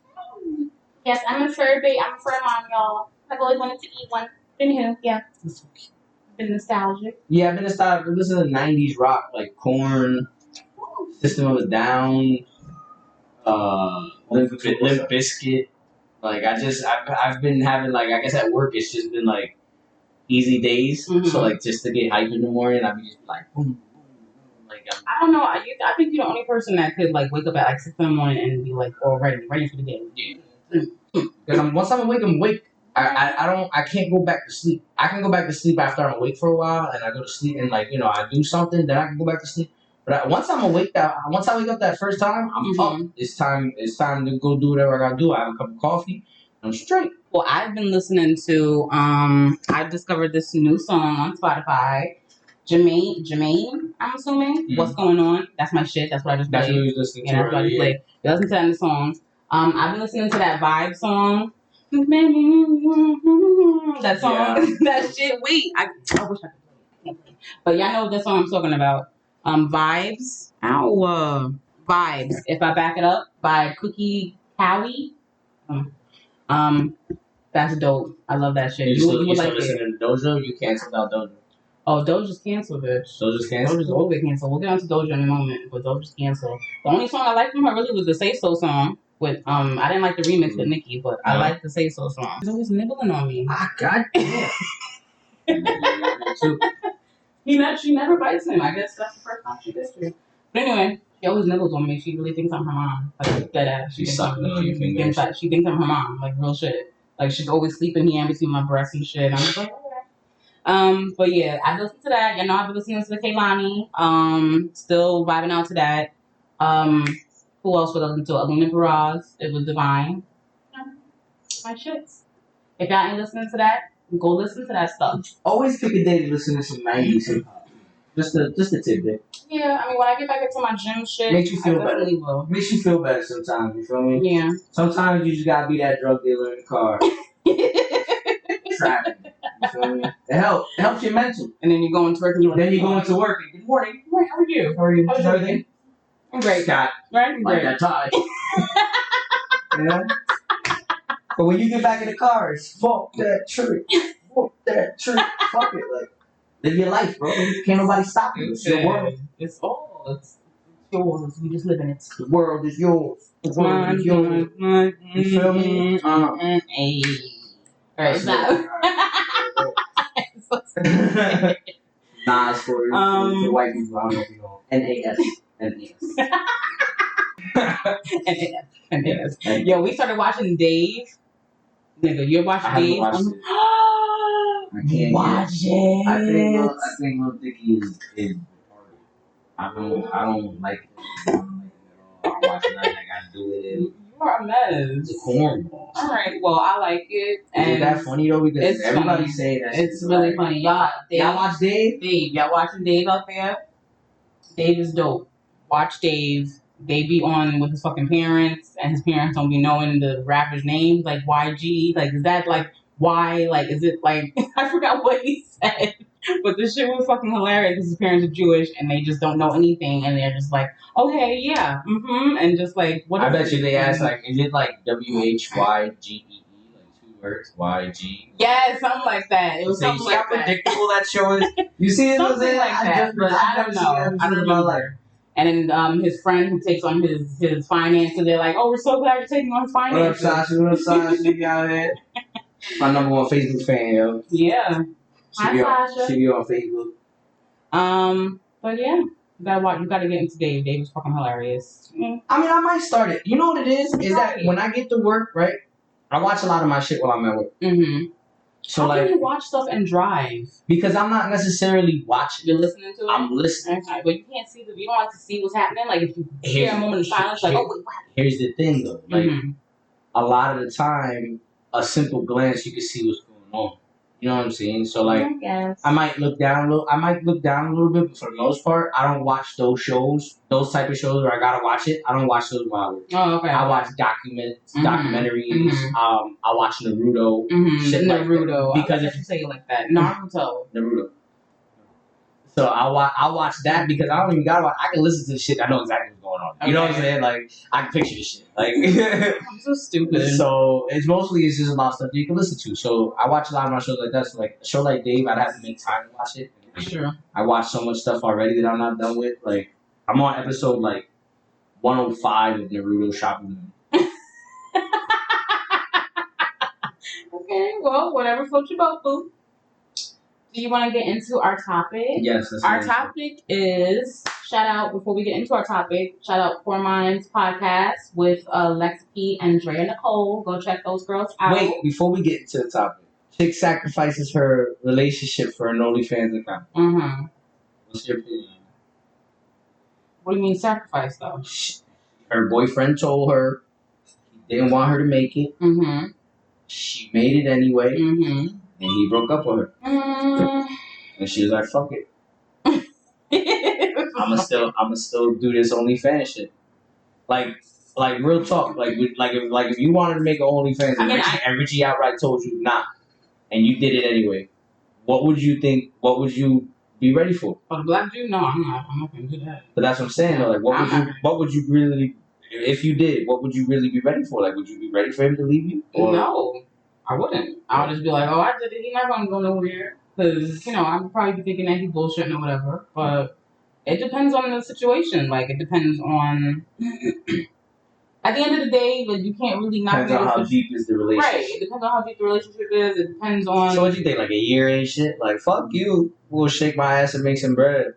Yes, I'm a fur baby. I'm a fur mom, y'all. I've always wanted to eat one. Anywho, yeah. Been nostalgic. Yeah, I've been nostalgic. I've listened to 90s rock, like Korn, System of a Down, Limp Bizkit. Like, I've been having, like, I guess at work it's just been, like, easy days. So, like, just to get hype in the morning, I'd be just like, boom, boom, boom. Like, I don't know. I think you're the only person that could, like, wake up at, like, 6 in the morning and be, like, all ready for the day. Because once I'm awake, I can't go back to sleep. I can go back to sleep after I'm awake for a while, and I go to sleep, and, like, you know, I do something, then I can go back to sleep. But once I wake up that first time, I'm up. It's time to go do whatever I gotta do. I have a cup of coffee, I'm straight. Well, I've been listening to, I discovered this new song on Spotify. Jermaine, I'm assuming. What's going on? That's my shit. That's what I just played. That's what you listening to. Yeah, that's what I just played. You listen to that in the song. I've been listening to that Vibe song. That song. Yeah. That shit. Wait. I wish I could play it. But y'all know what song I'm talking about. Vibes. Vibes. If I back it up by Cookie Cowie. That's dope. I love that shit. You still listening to Doja? You canceled out Doja. Oh, Doja's canceled, bitch. Doja's canceled? Doja's all the way canceled. We'll get on to Doja in a moment, but Doja's canceled. The only song I liked from her really was the Say So song. With I didn't like the remix with Nicki, but I liked the Say So song. She's always nibbling on me. Ah, God damn. She never bites him. I guess that's the first time she did it. But anyway, she always nibbles on me. She really thinks I'm her mom. Like, dead ass. She thinks I'm her mom. Like, real shit. Like, she's always sleeping here in between my breasts and shit. I'm just like, okay. But yeah, I listened to that. You know, I've been listening to the Kehlani. Still vibing out to that. Who else would I listen to? Alina Baraz. It was divine. My shits. If y'all ain't listening to that, go listen to that stuff. Always pick a day to listen to some 90s hip hop. Just a tidbit. Yeah, I mean, when I get back into my gym shit, makes you feel better. Will. Makes you feel better sometimes, you feel me? Yeah. Sometimes you just gotta be that drug dealer in the car. Trapping. You feel me? It helps your mental. And then you go into work and you go into work and good morning. How are you? How are you? How's everything? I'm great. Scott. Right? Like that tie. You know? But when you get back in the car, it's fuck that trick. Fuck that trick. Fuck it. Like, live your life, bro. Can't nobody stop you. It's your world. It's yours. We just live in it. The world is yours. The world is yours. You feel me? Hey. Alright, stop. Nas for white people. I don't know if you know. N-A-S. N-A-S. Yo, we started watching Dave. Nigga, you're watching Dave? I can't watch it. I think Lil Dicky is retarded. I don't like it. I don't watch nothing I gotta do with it. You are a mess. It's a cornball. Alright, well, I like it. And is that funny though? Because everybody say that. It's really funny. Y'all watch Dave? Y'all watching Dave out there? Dave is dope. Watch Dave. they be on with his fucking parents, and his parents don't be knowing the rapper's names, like YG. Like, is that like why? Like, is it like I forgot what he said, but the shit was fucking hilarious because his parents are Jewish and they just don't know anything, and they're just like, okay, yeah, and just like what? I bet you they asked like, is it like WHYGEE, like 2 words, YG? Yeah, something like that. It was something like how predictable that show is. You see it? Something like that, but I don't know. I don't know. And then his friend who takes on his finances, they're like, "Oh, we're so glad you're taking on his finances." What up, Sasha? What up, Sasha? You out here? My number 1 Facebook fan, yo. Yeah. Hi, Sasha. She be on Facebook. But yeah, you gotta get into Dave. Dave is fucking hilarious. I mean, I might start it. You know what it is? Is that when I get to work, right? I watch a lot of my shit while I'm at work. Mm-hmm. So how like, can you watch stuff and drive? Because I'm not necessarily watching. You're listening to it? I'm listening. Okay, but you can't see you don't like to see what's happening. Like if you hear a moment of silence, like, oh wait, what happened? Here's the thing though. Like a lot of the time, a simple glance you can see what's going on. You know what I'm saying? So like, I might look down a little bit, but for the most part, I don't watch those shows, those type of shows where I gotta watch it. I don't watch those while I work. Oh, okay. I watch documentaries. I watch Naruto. Shit Naruto. Like that. Because if you say it like that, Naruto. So I watch that because I don't even gotta watch. I can listen to the shit. I know exactly what's going on. You know what I'm saying? Like I can picture the shit. Like I'm so stupid. So it's just a lot of stuff that you can listen to. So I watch a lot of my shows like that. So like a show like Dave, I'd have to make time to watch it. Sure. I watch so much stuff already that I'm not done with. Like I'm on episode like 105 of Naruto Shippuden. Okay, well, whatever floats your boat, boo. Do you want to get into our topic? Yes. Our topic is, before we get into our topic, shout out Poor Minds Podcast with Lexi and Drea and Nicolee. Go check those girls out. Wait, before we get into the topic. Chick sacrifices her relationship for an OnlyFans account. Mm-hmm. What's your opinion? What do you mean sacrifice, though? Her boyfriend told her he didn't want her to make it. Mm-hmm. She made it anyway. Mm-hmm. And he broke up with her. And she was like, fuck it. I'ma still do this OnlyFans shit. Like real talk. If you wanted to make an OnlyFans and Richie outright told you nah, and you did it anyway, what would you think? What would you be ready for? For the black dude? No, I'm not gonna do that. But that's what I'm saying though. Like what would you really, if you did, what would you really be ready for? Like would you be ready for him to leave you? Or? No. I wouldn't. I would just be like, oh, I did it. He's not going to go nowhere. Because, I would probably be thinking that he's bullshitting or whatever. But it depends on the situation. Like, it depends on... At the end of the day, like, you can't really not... Depends on how deep is the relationship. Right. It depends on how deep the relationship is. It depends on... So what do you think? Like a year and shit? Like, fuck you. We'll shake my ass and make some bread.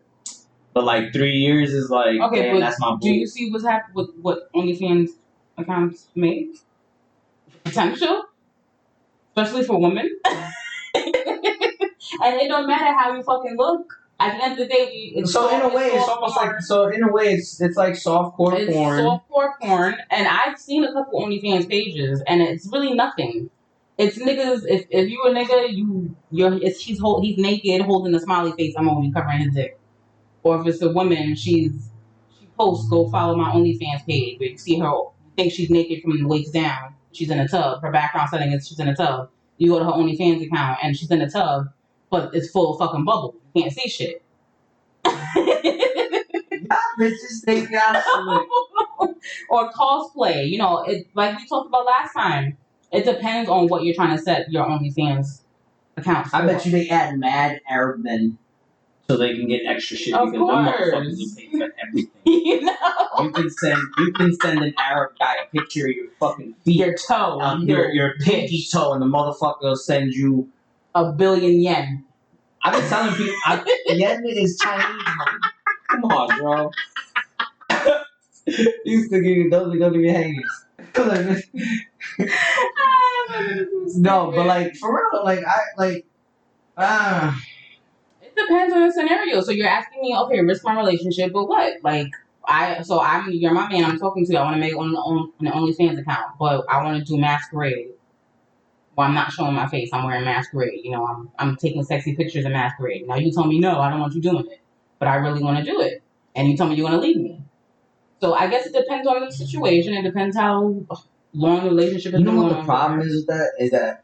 But like 3 years is like, okay, damn, that's my bull. Do you see what's happening with what OnlyFans accounts make? Potential? Especially for women. And it don't matter how you fucking look. At the end of the day, it's like softcore porn. It's softcore porn, and I've seen a couple OnlyFans pages, and it's really nothing. It's niggas. If you a nigga, he's naked holding a smiley face. I'm only covering his dick. Or if it's a woman, she posts, go follow my OnlyFans page. Where you see her, think she's naked from the waist down. She's in a tub. Her background setting is she's in a tub. You go to her OnlyFans account and she's in a tub, but it's full of fucking bubbles. You can't see shit. Bitches think or cosplay. It like we talked about last time. It depends on what you're trying to set your OnlyFans account for. I bet you they add mad Arab men so they can get extra shit of because them motherfuckers will pay for everything. You can send an Arab guy a picture of your fucking feet. Your toe. Your pinky toe, and the motherfucker will send you $1 billion yen. I've been telling people yen is Chinese money. Come on, bro. You still give don't give me hangers. No, but like for real, it depends on the scenario. So you're asking me, okay, risk my relationship, but what? Like you're my man. I'm talking to you. I want to make an OnlyFans account, but I want to do masquerade. Well, I'm not showing my face. I'm wearing masquerade. I'm taking sexy pictures of masquerade. Now you tell me no, I don't want you doing it, but I really want to do it, and you tell me you want to leave me. So I guess it depends on the situation. It depends how long the relationship has been You know going what the on. problem is with that? Is that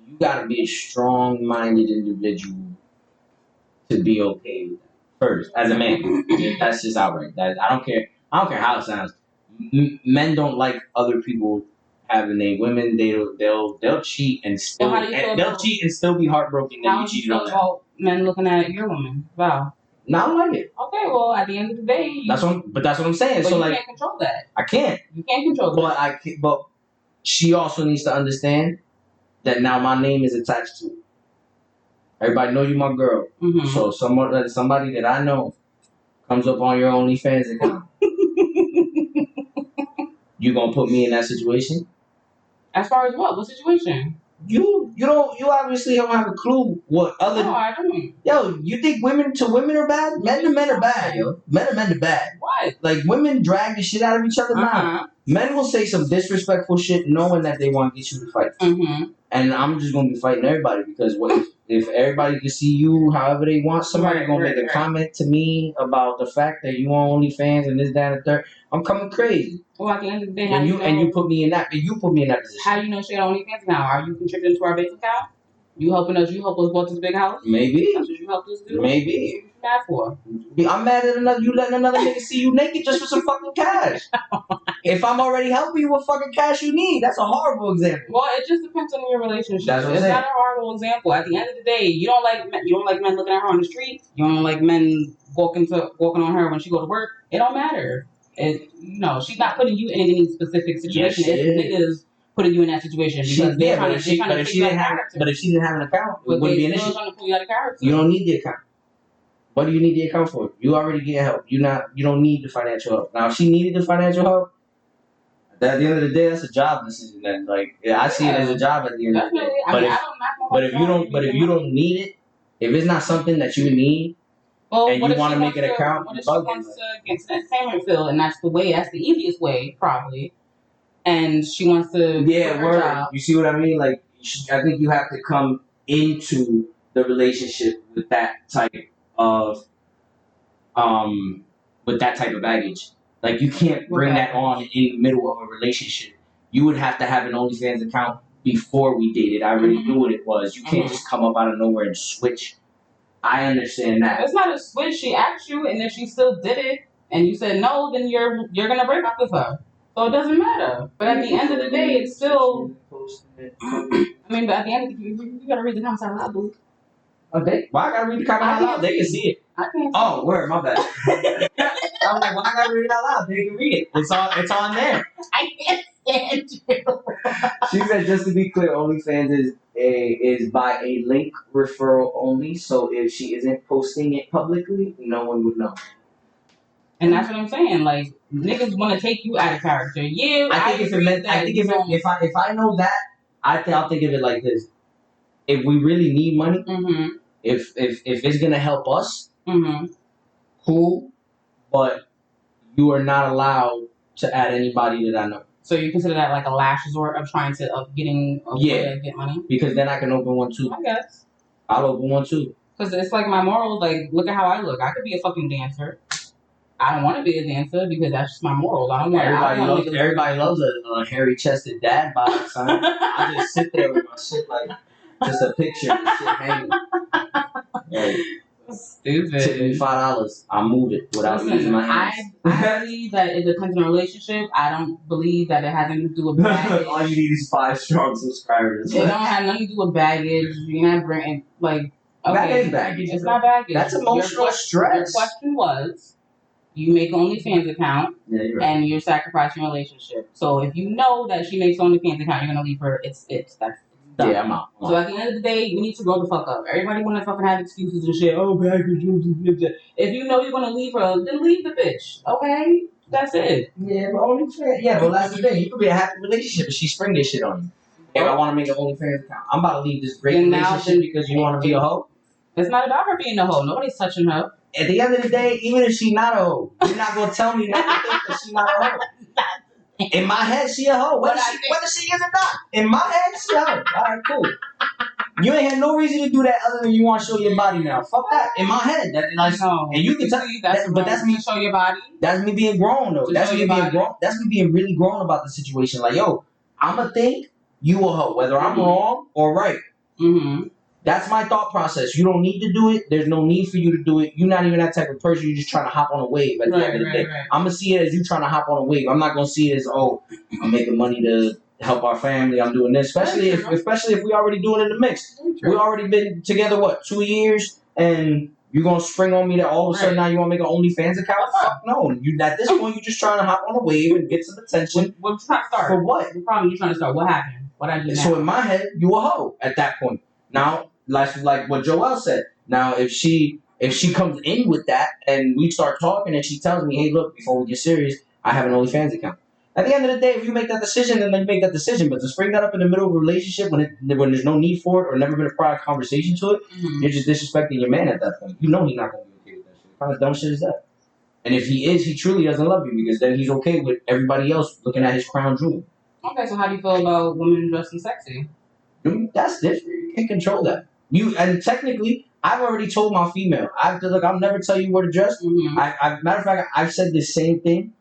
you gotta be a strong-minded individual to be okay with that. First, as a man, that's just outright. That I don't care. I don't care how it sounds. Men don't like other people having their women. They'll cheat and still Well, how do you feel about, cheat and still be heartbroken that you cheated on them. About men looking at your woman? Wow. No, I don't like it. Okay, well, at the end of the day, that's what I'm saying. But so you like, can't control that. I can't. You can't control that. But she also needs to understand that now my name is attached to it. Everybody know you my girl. Mm-hmm. So somebody that I know comes up on your OnlyFans account. You gonna put me in that situation? As far as what? What situation? You obviously don't have a clue what other. No, I don't. Yo, you think women are bad? Men to men are bad, yo. Men are bad. What? Like women drag the shit out of each other now. Men will say some disrespectful shit knowing that they want to get you to fight. Mm-hmm. And I'm just gonna be fighting everybody because what if everybody can see you however they want, somebody gonna make a comment to me about the fact that you on OnlyFans and this, that, and the third. I'm coming crazy. Well, at the end of the day, and you put me in that position. How you know she got OnlyFans now? Are you contributing to our bank account? You help us bought this big house? Maybe. That's what you helped us do? Maybe. What you mad for? I'm mad at you letting another nigga see you naked just for some fucking cash. If I'm already helping you with fucking cash you need, that's a horrible example. Well, it just depends on your relationship. That's what it's not a horrible example. At the end of the day, you don't like men looking at her on the street. You don't like men walking on her when she go to work. It don't matter. She's not putting you in any specific situation. It's niggas putting you in that situation because if she didn't have an account, it wouldn't be an issue. Trying to pull you out of character. You don't need the account. What do you need the account for? You already get help. You don't need the financial help. Now, if she needed the financial help, at the end of the day, that's a job decision. Then, I see it as a job at the end of the day. But if you don't need it, if it's not something that you need, and you want to make an account, what if she wants to get to that entertainment field, and that's the easiest way, probably. And she wants to job. You see what I mean? Like, I think you have to come into the relationship with that type of baggage. Like, you can't bring that on in the middle of a relationship. You would have to have an OnlyFans account before we dated. I already knew what it was. You can't just come up out of nowhere and switch. I understand that. It's not a switch. She asked you, and if she still did it, and you said no, then you're gonna break up with her. So it doesn't matter. But at the end of the day, it's still. But at the end of the day, you gotta read the comments out loud, boo. Okay. Why I gotta read the comments out loud? They can see it. I can't. Oh, word, my bad. I'm like, why I gotta read it out loud? They can read it. It's on there. I can't stand you. She said, just to be clear, OnlyFans is by a link referral only. So if she isn't posting it publicly, no one would know. And that's what I'm saying. Like, niggas want to take you out of character. Yeah, if I know that, I'll think of it like this: if we really need money, if it's gonna help us, cool. But you are not allowed to add anybody that I know. So you consider that like a last resort of trying to get money? Because then I can open one too. I guess I'll open one too. Because it's like my morals. Like, look at how I look. I could be a fucking dancer. I don't want to be a dancer because that's just my morals. I don't want. Everybody loves a hairy chested dad bod, son. I just sit there with my shit like just a picture and shit hanging. Like, stupid. Tip me $5. I'll move it without using my hands. I believe that it depends on the relationship. I don't believe that it has anything to do with baggage. All you need is 5 strong subscribers. It don't have nothing to do with baggage. You're not bringing okay. That ain't baggage. It's not baggage. That's emotional stress. Your question was, you make OnlyFans account, and you're sacrificing your relationship. So if you know that she makes OnlyFans account, you're gonna leave her. That's done. Yeah, I'm out. So at the end of the day, you need to grow the fuck up. Everybody wanna fucking have excuses and shit. Oh, baggage. If you know you're gonna leave her, then leave the bitch. Okay, that's it. Yeah, but OnlyFans. Yeah, but that's the thing. You could be a happy relationship, but she spring this shit on you. If I want to make an OnlyFans account, I'm about to leave this great relationship because you want to be a hoe. It's not about her being a hoe. Nobody's touching her. At the end of the day, even if she's not a hoe, you're not gonna tell me not to think that she's not a hoe. In my head, she a hoe. Whether she is or not. In my head, she a hoe. All right, cool. You ain't had no reason to do that other than you want to show your body now. Fuck that. In my head, and you can tell. But that's me. Show your body. That's me being grown though. That's me being grown. That's me being really grown about the situation. Like, yo, I'ma think you a hoe, whether I'm wrong or right. Mm-hmm. That's my thought process. You don't need to do it. There's no need for you to do it. You're not even that type of person. You're just trying to hop on a wave at the end of the day. Right. I'm going to see it as you trying to hop on a wave. I'm not going to see it as, oh, I'm making money to help our family. I'm doing this. Especially if we already doing it in the mix. We already been together, 2 years? And you're going to spring on me that all of a sudden now you want to make an OnlyFans account? Fuck no. At this point, you're just trying to hop on a wave and get some attention. What trying to start? For what? The problem you're trying to start. What happened? What I do now? So in my head, you a hoe at that point. Now, like what Joelle said. Now, if she comes in with that and we start talking and she tells me, hey, look, before we get serious, I have an OnlyFans account. At the end of the day, if you make that decision, then you make that decision. But to spring that up in the middle of a relationship when there's no need for it or never been a prior conversation to it, you're just disrespecting your man at that point. You know he's not going to be okay with that shit. What kind of dumb shit is that? And if he is, he truly doesn't love you because then he's okay with everybody else looking at his crown jewel. Okay, so how do you feel about women dressing sexy? That's different. You can't control that. And technically, I've already told my female. I'll never tell you where to dress. Mm-hmm. Matter of fact, I've said the same thing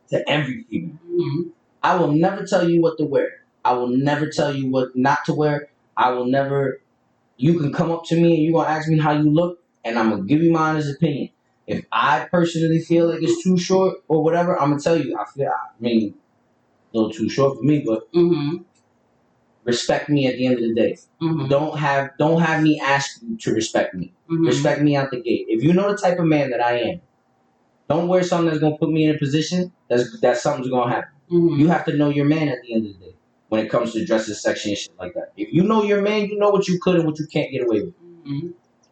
to every female. Mm-hmm. I will never tell you what to wear. I will never tell you what not to wear. I will never. You can come up to me and you're gonna ask me how you look, and I'm gonna give you my honest opinion. If I personally feel like it's too short or whatever, I'm gonna tell you. A little too short for me, but. Mm-hmm. Respect me at the end of the day. Mm-hmm. Don't have me ask you to respect me. Mm-hmm. Respect me out the gate. If you know the type of man that I am, don't wear something that's gonna put me in a position that something's gonna happen. Mm-hmm. You have to know your man at the end of the day when it comes to dresses, section, and shit like that. If you know your man, you know what you could and what you can't get away with. Mm-hmm.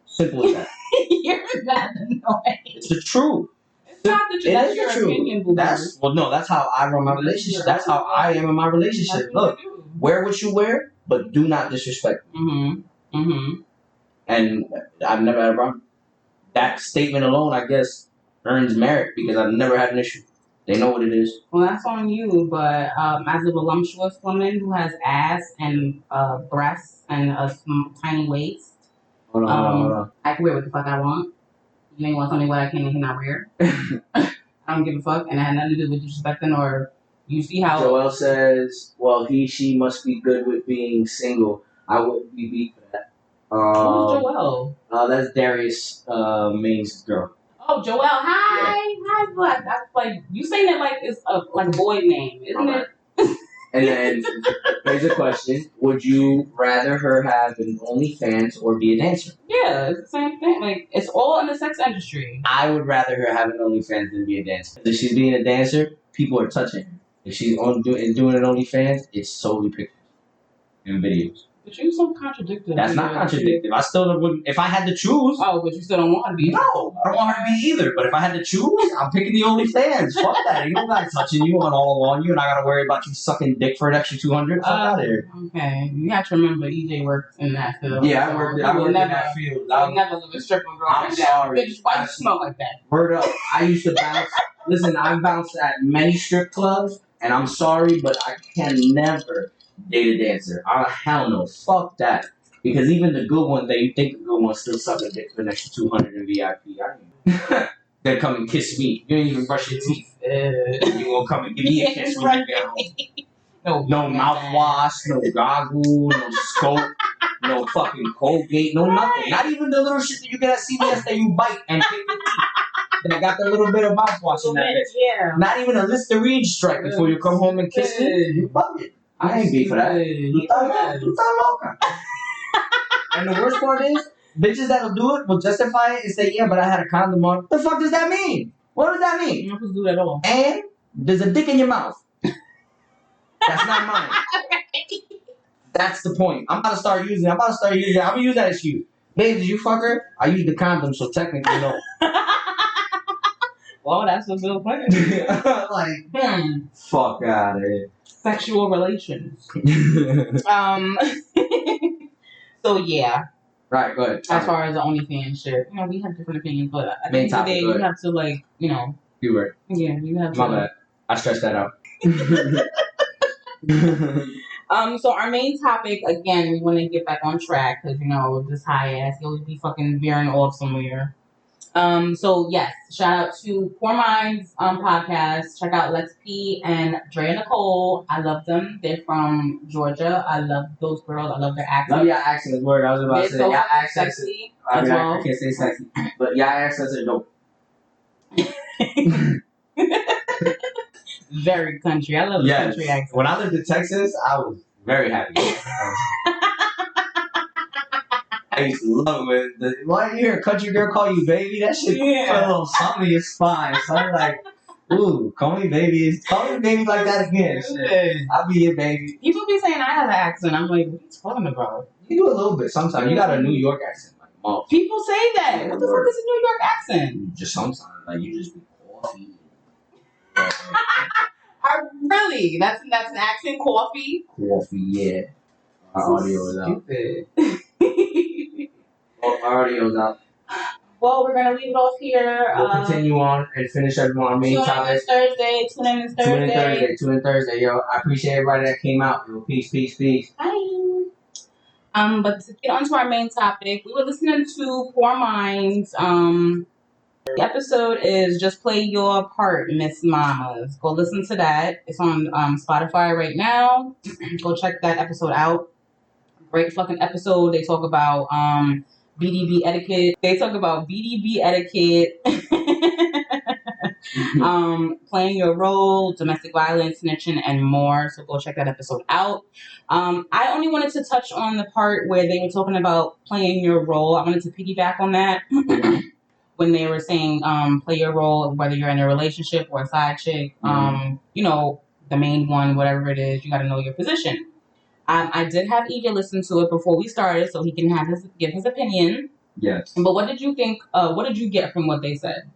Simple as that. You're not annoying. It's the truth. It's not the truth. That's your opinion, boo. That's how I run my relationship. That's how I am in my relationship. Look. Wear what you wear, but do not disrespect me. Mm-hmm. Mm-hmm. And I've never had a problem. That statement alone, I guess, earns merit because I've never had an issue. They know what it is. Well, that's on you, but as a voluptuous woman who has ass and breasts and a tiny waist, Hold on. I can wear what the fuck I want. You may want to tell me what I can and cannot wear. I don't give a fuck, and it had nothing to do with disrespecting or... You see how Joelle says, well, she must be good with being single. I wouldn't be beat for that. Who's Joelle? That's Darius Main's girl. Oh, Joelle, hi. Yeah. Hi, Black. That's like, you saying it like it's a boy name, isn't it? And then, here's a question. Would you rather her have an OnlyFans or be a dancer? Yeah, it's the same thing. Like, it's all in the sex industry. I would rather her have an OnlyFans than be a dancer. If she's being a dancer, people are touching her. If she's doing an OnlyFans, it's solely pictures and videos. But you're so contradictory. That's not contradictory. I still wouldn't. If I had to choose. Oh, but you still don't want her to be. No, I don't want her to be either. But if I had to choose, I'm picking the OnlyFans. Fuck that. You don't got to touching you and all on you, and I got to worry about you sucking dick for an extra $200. Fuck out of here. Okay, you have to remember EJ works in that field. Yeah, I worked in that field. I would never live a stripper girl. I'm sorry. Bitch, why you smell like that? Word up. I used to bounce. Listen, I bounced at many strip clubs. And I'm sorry, but I can never date a dancer. Hell no. Fuck that. Because even the good ones that you think are good ones still suck a dick for an extra $200 in VIP. They come and kiss me. You ain't even brush your teeth. You won't come and give me a kiss when you get home. No mouthwash, no goggle, no scope, no fucking Colgate, no nothing. Not even the little shit that you get at CVS that you bite and pick your teeth. That got the little bit of mouthwash in that bitch. Yeah. Not even a Listerine stripe before you come home and kiss me. You bugging. I ain't beat for that. You loca. And the worst part is, bitches that'll do it will justify it and say, yeah, but I had a condom on. The fuck does that mean? What does that mean? You're not supposed to do that at all. And there's a dick in your mouth. That's not mine. That's the point. I'm about to start using it. I'm going to use that excuse. Babe, did you fuck her? I used the condom, so technically no. Well, that's what's so funny. Fuck out of here. Sexual relations. So yeah. Right, go ahead. As far as the OnlyFans shit, we have different opinions, but at the end of the day, you have to You were. Yeah, you have to. My bad. I stressed that out. So our main topic, again, we want to get back on track because, you know, this high ass, he'll be fucking veering off somewhere. So yes, shout out to Poor Minds podcast. Check out Let's P and Drea and Nicolee. I love them. They're from Georgia. I love those girls. I love their accent. Love y'all accents. Word. I was about to say y'all accents. Sexy I mean, well. I can't say sexy, but y'all accents are dope. Very country. I love the country accent. When I lived in Texas, I was very happy. I used to love it. Why you hear a country girl call you baby? That shit put a little something in your spine. So I'm like, ooh, call me baby. Call me baby like that again. Shit. I'll be your baby. People be saying I have an accent. I'm like, what are you talking about? You do a little bit sometimes. You got a New York accent. Like, mom. People say that. What the fuck is a New York accent? Just sometimes. Like, you just be coffee. Really? That's an accent, coffee? Coffee, yeah. Our audio is out. Stupid. Our audio's out. Well, we're gonna leave it off here. We'll continue on and finish up on our main topic. Tune in this Thursday. Yo, I appreciate everybody that came out. Yo, peace. Bye. But to get on to our main topic, we were listening to Poor Minds. The episode is Just Play Your Part, Miss Mamas. Go listen to that. It's on Spotify right now. Go check that episode out. Great fucking episode. They talk about BDB etiquette. Playing your role, domestic violence, snitching, and more. So go check that episode out. I only wanted to touch on the part where they were talking about playing your role. I wanted to piggyback on that. When they were saying play your role, whether you're in a relationship or a side chick, you know, the main one, whatever it is, you got to know your position. I did have EJ listen to it before we started, so he can give his opinion. Yes. But what did you think? What did you get from what they said?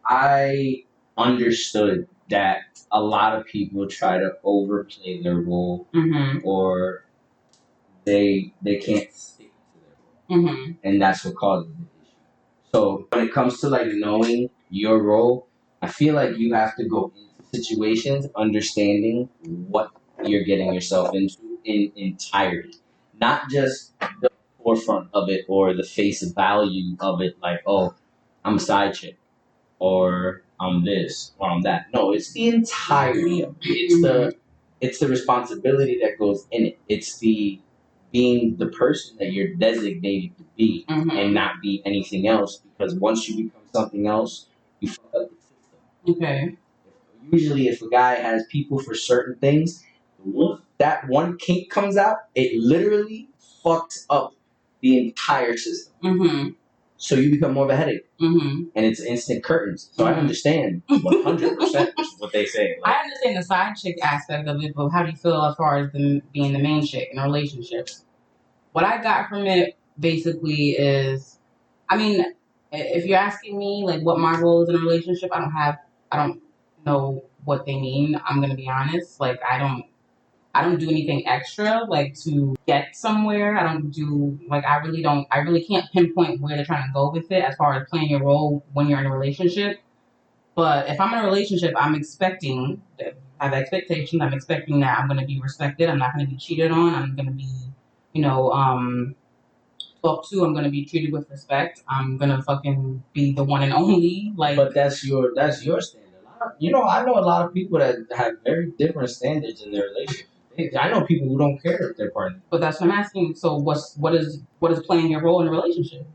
I understood that a lot of people try to overplay their role, or they can't stick to their role, and that's what causes it. So when it comes to like knowing your role, I feel like you have to go into situations understanding what you're getting yourself into in entirety, not just the forefront of it or the face value of it. Like, oh, I'm a side chick, or I'm this, or I'm that. No, it's the entirety of it. It's the responsibility that goes in it. It's the being the person that you're designated to be and not be anything else, because once you become something else, you fuck up the system. Okay. Usually if a guy has people for certain things, that one kink comes out, it literally fucks up the entire system. So you become more of a headache. And it's instant curtains. So I understand 100% what they say. Like, I understand the side chick aspect of it, but how do you feel as far as being the main chick in a relationship? What I got from it basically is, I mean, if you're asking me like what my role is in a relationship, I don't know what they mean. I'm gonna be honest. Like I don't do anything extra like to get somewhere. I really can't pinpoint where they're trying to go with it as far as playing your role when you're in a relationship. But if I'm in a relationship, I have expectations. I'm expecting that I'm gonna be respected. I'm not gonna be cheated on. I'm gonna be, talked to. I'm gonna be treated with respect. I'm gonna fucking be the one and only. Like, but that's your standard. I know a lot of people that have very different standards in their relationship. I know people who don't care if they're partners. But that's what I'm asking. So what is playing your role in a relationship?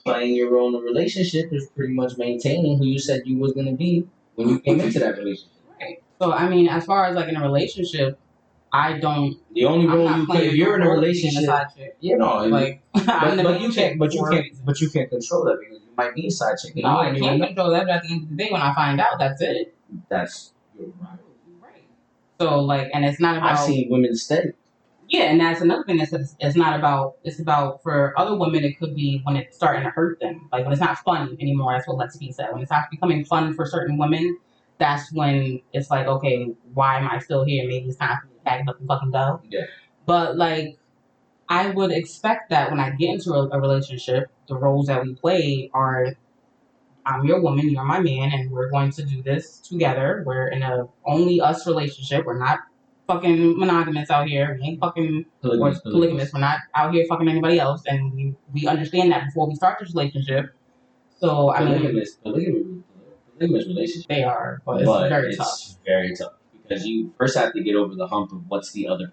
Playing your role in a relationship is pretty much maintaining who you said you was gonna be when you came into that relationship. Right. So I mean, as far as like in a relationship, I don't. The only role you play if you're in a relationship, but you can't control that because you might be a side chick. No, I can't control that. But at the end of the day, when I find out, that's it. That's your right. So like, and it's not about. I've seen women steady. Yeah, and that's another thing. It's not about. It's about for other women. It could be when it's starting to hurt them. Like when it's not fun anymore. That's what Let's Be said. When it's not becoming fun for certain women, that's when it's like, okay, why am I still here? Maybe it's time for me to pack up and fucking go. Yeah. But like, I would expect that when I get into a relationship, the roles that we play are, I'm your woman, you're my man, and we're going to do this together. We're in a only us relationship. We're not fucking monogamous out here. We ain't fucking polygamous. We're not out here fucking anybody else, and we understand that before we start this relationship. So I mean, polygamous relationship. They are, but it's very tough because you first have to get over the hump of what's the other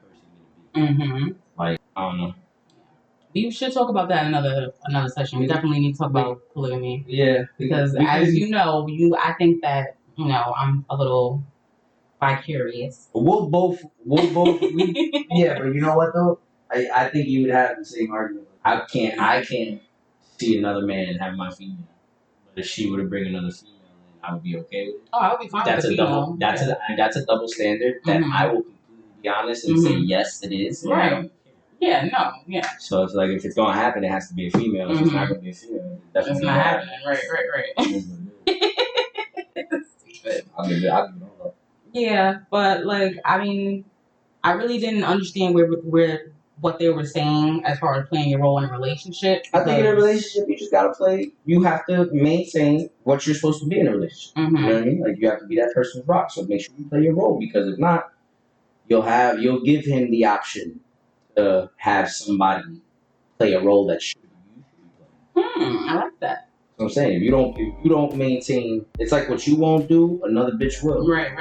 person gonna be. Like, I don't know. We should talk about that in another session. We definitely need to talk about polygamy. Yeah, because as you know, I think that I'm a little vicarious. We'll both. Yeah, but you know what though? I think you would have the same argument. I can't see another man have my female. But if she were to bring another female in, I would be okay with it. Oh, I would be fine with it. That's a double standard that I will completely be honest and say yes, it is. Right. Yeah, no, yeah. So it's like if it's gonna happen, it has to be a female. If it's not gonna be a female, it's definitely not happening. Right. I'll give it all up. Yeah, but like I mean, I really didn't understand what they were saying as far as playing your role in a relationship. I think in a relationship, you just gotta play. You have to maintain what you're supposed to be in a relationship. You know what I mean? Like you have to be that person's rock. So make sure you play your role because if not, you'll give him the option to have somebody play a role that you should be playing. I like that. So I'm saying if you don't maintain, it's like what you won't do, another bitch will. Right.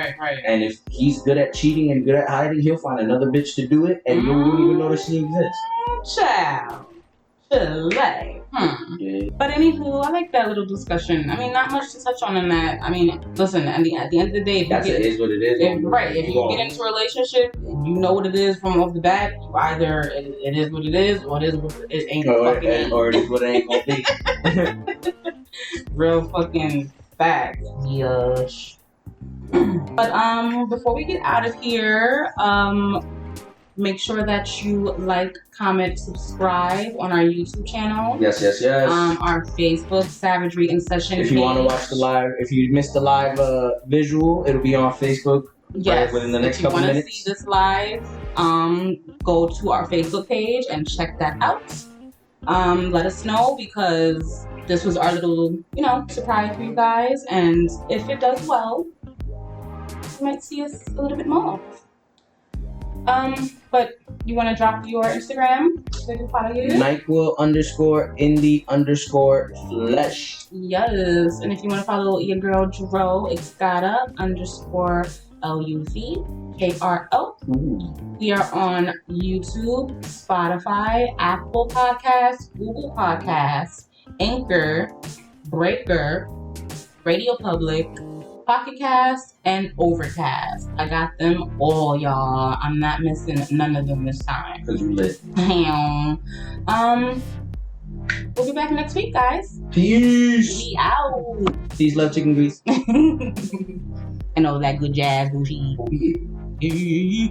And if he's good at cheating and good at hiding, he'll find another bitch to do it, and you won't even notice she exists. Child. Chile. Yeah. But anywho, I like that little discussion. I mean, not much to touch on in that. I mean, listen, at the end of the day, it is what it is. If you get into a relationship, you know what it is from off the bat. Either it is what it is, or it is what it ain't fucking or it is what it ain't gonna be. Real fucking facts, yush. But before we get out of here, make sure that you like, comment, subscribe on our YouTube channel. Yes. Our Facebook, Savagery In Session. If you want to watch the live, if you missed the live visual, it'll be on Facebook. Yes. Within the next couple minutes. If you want to see this live, go to our Facebook page and check that out. Let us know because this was our little, surprise for you guys. And if it does well, you might see us a little bit more. But you want to drop your Instagram so they can follow you? Nyquil_indie_flesh. Yes. And if you want to follow your girl Dro, it's gotta_LUV_KRO. We are on YouTube, Spotify, Apple Podcasts, Google Podcasts, Anchor, Breaker, Radio Public, Pocket Cast, and Overcast. I got them all, y'all. I'm not missing none of them this time. Cause you lit. We'll be back next week, guys. Peace. We out. Peace, love, chicken grease. And all that good jazz, bougie. Yeah.